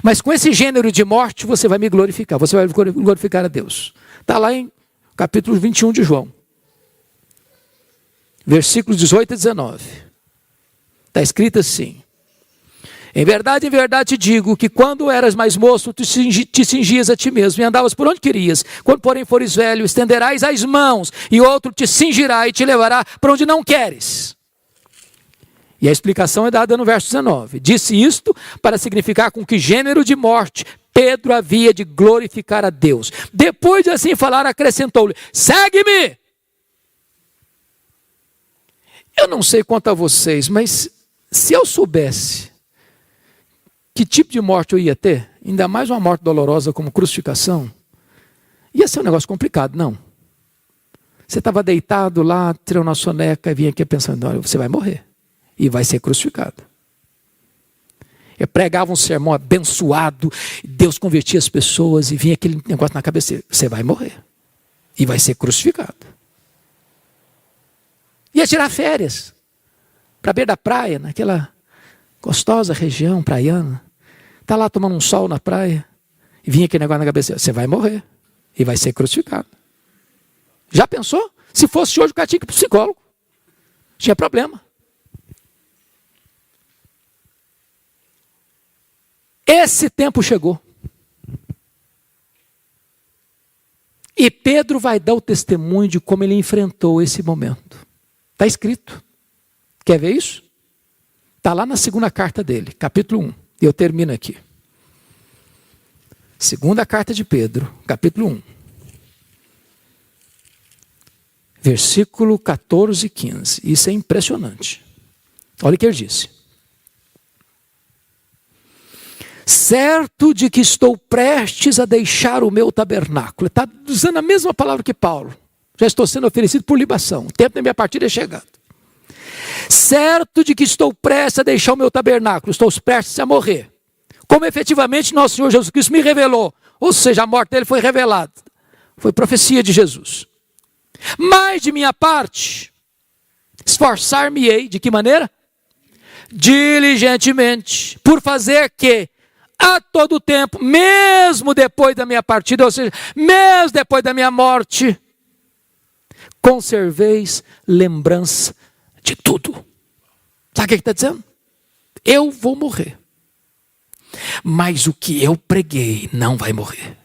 Mas com esse gênero de morte, você vai me glorificar. Você vai glorificar a Deus. Está lá em capítulo 21 de João. Versículos 18 e 19. Está escrito assim: em verdade te digo que quando eras mais moço, te cingias a ti mesmo e andavas por onde querias. Quando porém fores velho, estenderás as mãos e outro te cingirá e te levará para onde não queres. E a explicação é dada no verso 19. Disse isto para significar com que gênero de morte Pedro havia de glorificar a Deus. Depois de assim falar, acrescentou-lhe: segue-me! Eu não sei quanto a vocês, mas se eu soubesse que tipo de morte eu ia ter, ainda mais uma morte dolorosa como crucificação, ia ser um negócio complicado, não. Você estava deitado lá, tirou na soneca e vinha aqui pensando: olha, você vai morrer e vai ser crucificado. Eu pregava um sermão abençoado, Deus convertia as pessoas e vinha aquele negócio na cabeça: você vai morrer e vai ser crucificado. Ia tirar férias para a beira da praia, naquela gostosa região praiana. Está lá tomando um sol na praia e vinha aquele negócio na cabeça: você vai morrer e vai ser crucificado. Já pensou? Se fosse hoje o cara tinha que ir para o psicólogo. Tinha problema. Esse tempo chegou. E Pedro vai dar o testemunho de como ele enfrentou esse momento. Está escrito. Quer ver isso? Está lá na segunda carta dele, capítulo 1. E eu termino aqui. Segunda carta de Pedro, capítulo 1. Versículo 14 e 15. Isso é impressionante. Olha o que ele disse: certo de que estou prestes a deixar o meu tabernáculo. Está usando a mesma palavra que Paulo. Já estou sendo oferecido por libação. O tempo da minha partida é chegado. Certo de que estou prestes a deixar o meu tabernáculo. Estou prestes a morrer. Como efetivamente nosso Senhor Jesus Cristo me revelou. Ou seja, a morte dele foi revelada. Foi profecia de Jesus. Mas de minha parte, esforçar-me-ei. De que maneira? Diligentemente. Por fazer que a todo tempo, mesmo depois da minha partida, ou seja, mesmo depois da minha morte, conserveis lembrança de tudo. Sabe o que está dizendo? Eu vou morrer. Mas o que eu preguei não vai morrer.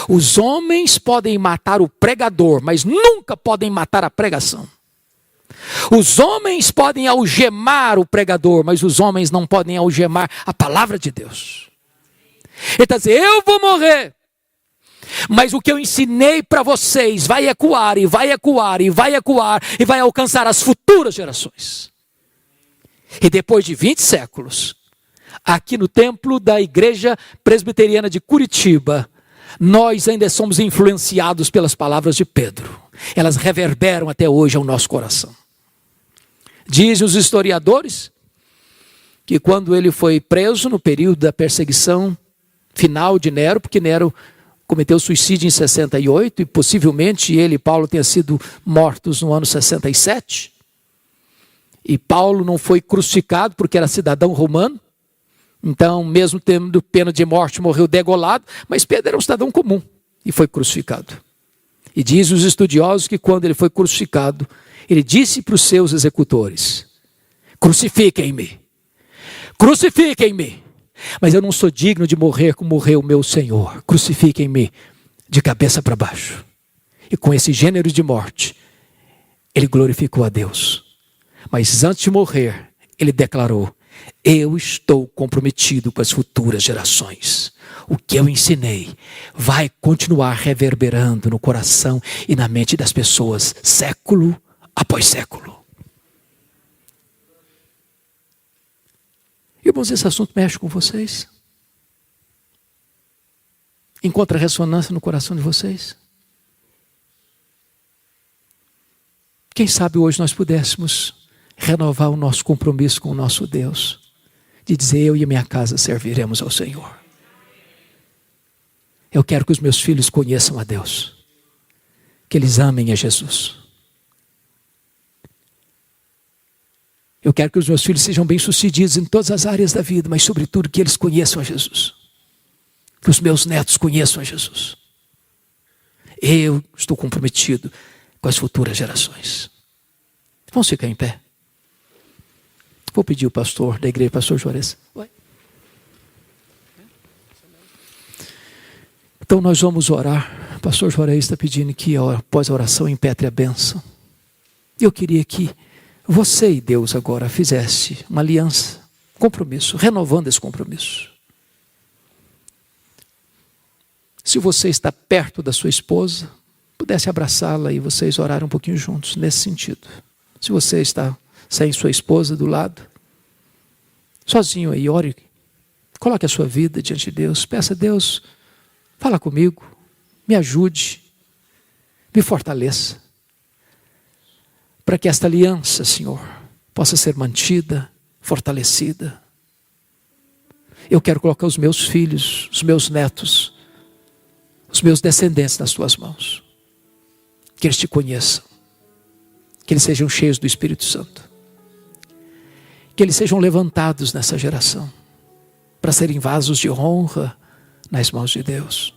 Os homens podem matar o pregador, mas nunca podem matar a pregação. Os homens podem algemar o pregador, mas os homens não podem algemar a palavra de Deus. Ele está dizendo, eu vou morrer, mas o que eu ensinei para vocês vai ecoar, e vai ecoar, e vai ecoar, e vai alcançar as futuras gerações. E depois de 20 séculos, aqui no templo da Igreja Presbiteriana de Curitiba, nós ainda somos influenciados pelas palavras de Pedro. Elas reverberam até hoje ao nosso coração. Dizem os historiadores que quando ele foi preso no período da perseguição final de Nero, porque Nero cometeu suicídio em 68 e possivelmente ele e Paulo tenham sido mortos no ano 67. E Paulo não foi crucificado porque era cidadão romano. Então, mesmo tendo pena de morte, morreu degolado. Mas Pedro era um cidadão comum e foi crucificado. E diz os estudiosos que quando ele foi crucificado, ele disse para os seus executores, crucifiquem-me, crucifiquem-me. Mas eu não sou digno de morrer como morreu o meu Senhor. Crucifiquem-me de cabeça para baixo. E com esse gênero de morte, ele glorificou a Deus. Mas antes de morrer, ele declarou, eu estou comprometido com as futuras gerações. O que eu ensinei vai continuar reverberando no coração e na mente das pessoas, século após século. Irmãos, esse assunto mexe com vocês? Encontra ressonância no coração de vocês? Quem sabe hoje nós pudéssemos renovar o nosso compromisso com o nosso Deus, de dizer, eu e a minha casa serviremos ao Senhor. Eu quero que os meus filhos conheçam a Deus, que eles amem a Jesus. Eu quero que os meus filhos sejam bem-sucedidos em todas as áreas da vida, mas sobretudo que eles conheçam a Jesus. Que os meus netos conheçam a Jesus. Eu estou comprometido com as futuras gerações. Vamos ficar em pé. Vou pedir o pastor da igreja, pastor Juarez. Então nós vamos orar. O pastor Juarez está pedindo que após a oração impetre a bênção. Eu queria que você e Deus agora fizesse uma aliança, compromisso, renovando esse compromisso. Se você está perto da sua esposa, pudesse abraçá-la e vocês orarem um pouquinho juntos, nesse sentido. Se você está sem sua esposa do lado, sozinho aí, ore, coloque a sua vida diante de Deus, peça a Deus, fala comigo, me ajude, me fortaleça, para que esta aliança, Senhor, possa ser mantida, fortalecida. Eu quero colocar os meus filhos, os meus netos, os meus descendentes nas tuas mãos. Que eles te conheçam. Que eles sejam cheios do Espírito Santo. Que eles sejam levantados nessa geração, para serem vasos de honra nas mãos de Deus.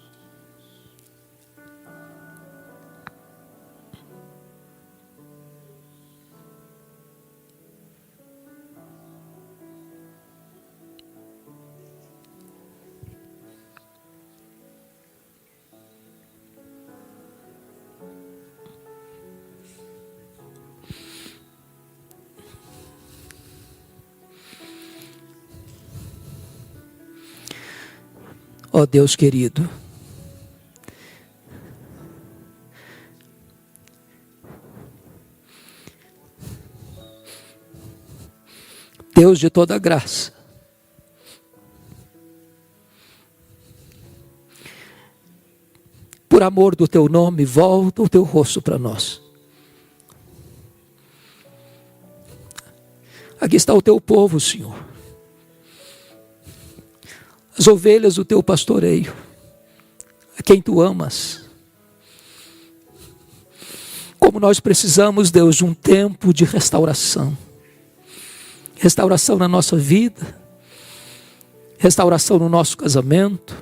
Ó Deus querido, Deus de toda graça, por amor do teu nome, volta o teu rosto para nós. Aqui está o teu povo, Senhor. As ovelhas do teu pastoreio, a quem tu amas. Como nós precisamos, Deus, de um tempo de restauração. Restauração na nossa vida, restauração no nosso casamento,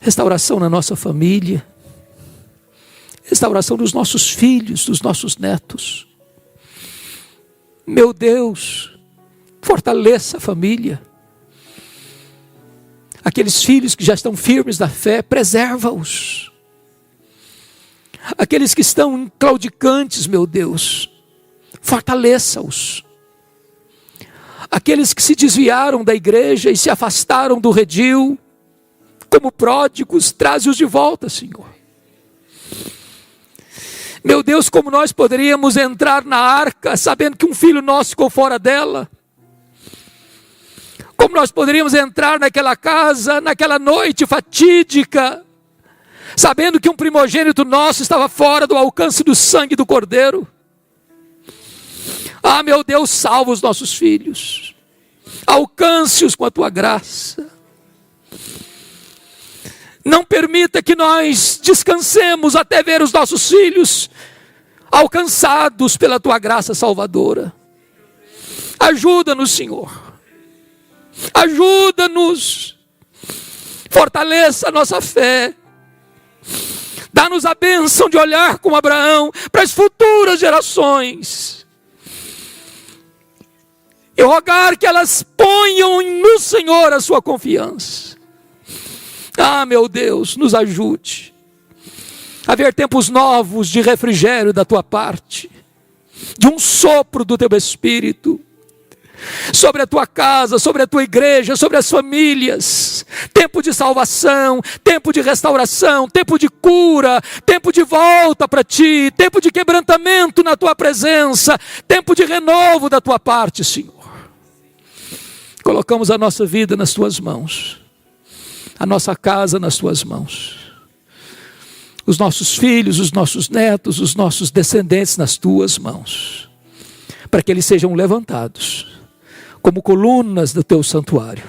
restauração na nossa família, restauração dos nossos filhos, dos nossos netos. Meu Deus, fortaleça a família. Aqueles filhos que já estão firmes na fé, preserva-os. Aqueles que estão claudicantes, meu Deus, fortaleça-os. Aqueles que se desviaram da igreja e se afastaram do redil, como pródigos, traze-os de volta, Senhor. Meu Deus, como nós poderíamos entrar na arca, sabendo que um filho nosso ficou fora dela? Como nós poderíamos entrar naquela casa, naquela noite fatídica, sabendo que um primogênito nosso estava fora do alcance do sangue do Cordeiro? Ah, meu Deus, salva os nossos filhos, alcance-os com a tua graça. Não permita que nós descansemos até ver os nossos filhos alcançados pela tua graça salvadora. Ajuda-nos, Senhor. Ajuda-nos. Fortaleça a nossa fé. Dá-nos a bênção de olhar como Abraão para as futuras gerações. E rogar que elas ponham no Senhor a sua confiança. Ah, meu Deus, nos ajude a ver tempos novos de refrigério da tua parte, de um sopro do teu Espírito, sobre a tua casa, sobre a tua igreja, sobre as famílias. Tempo de salvação, tempo de restauração, tempo de cura, tempo de volta para ti, tempo de quebrantamento na tua presença, tempo de renovo da tua parte, Senhor. Colocamos a nossa vida nas tuas mãos, a nossa casa nas tuas mãos, os nossos filhos, os nossos netos, os nossos descendentes nas tuas mãos, para que eles sejam levantados como colunas do teu santuário,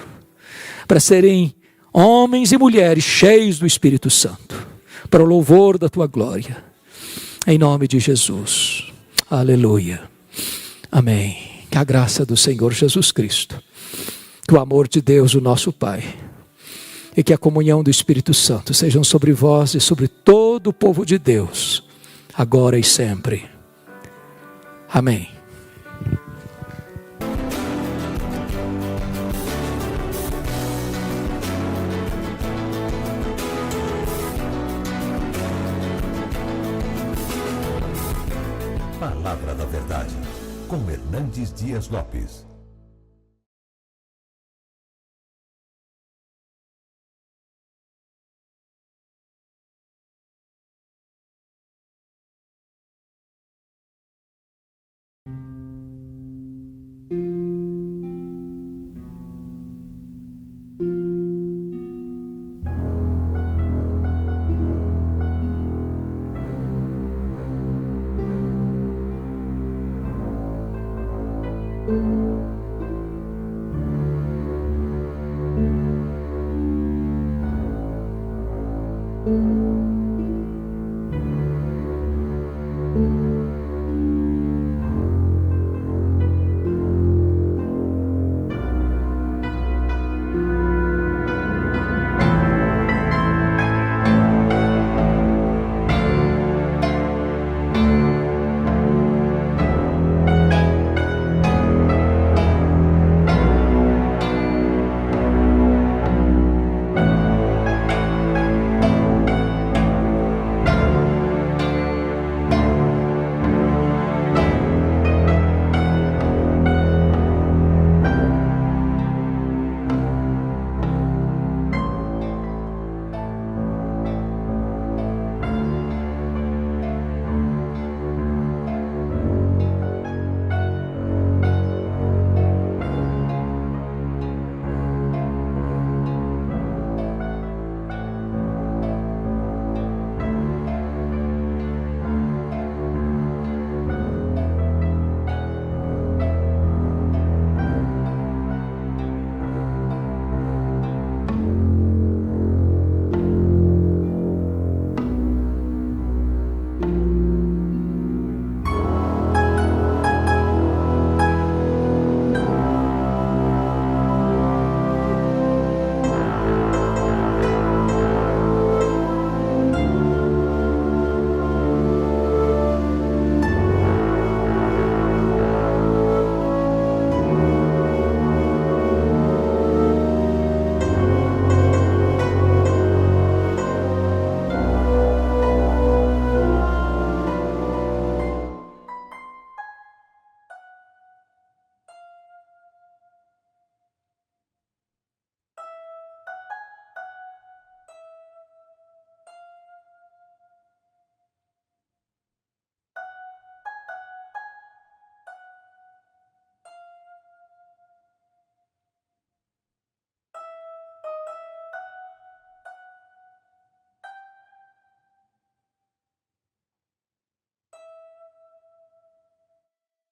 para serem homens e mulheres cheios do Espírito Santo, para o louvor da tua glória, em nome de Jesus, aleluia, amém. Que a graça do Senhor Jesus Cristo, que o amor de Deus, o nosso Pai, e que a comunhão do Espírito Santo sejam sobre vós e sobre todo o povo de Deus, agora e sempre. Amém. Palavra da Verdade, com Hernandes Dias Lopes.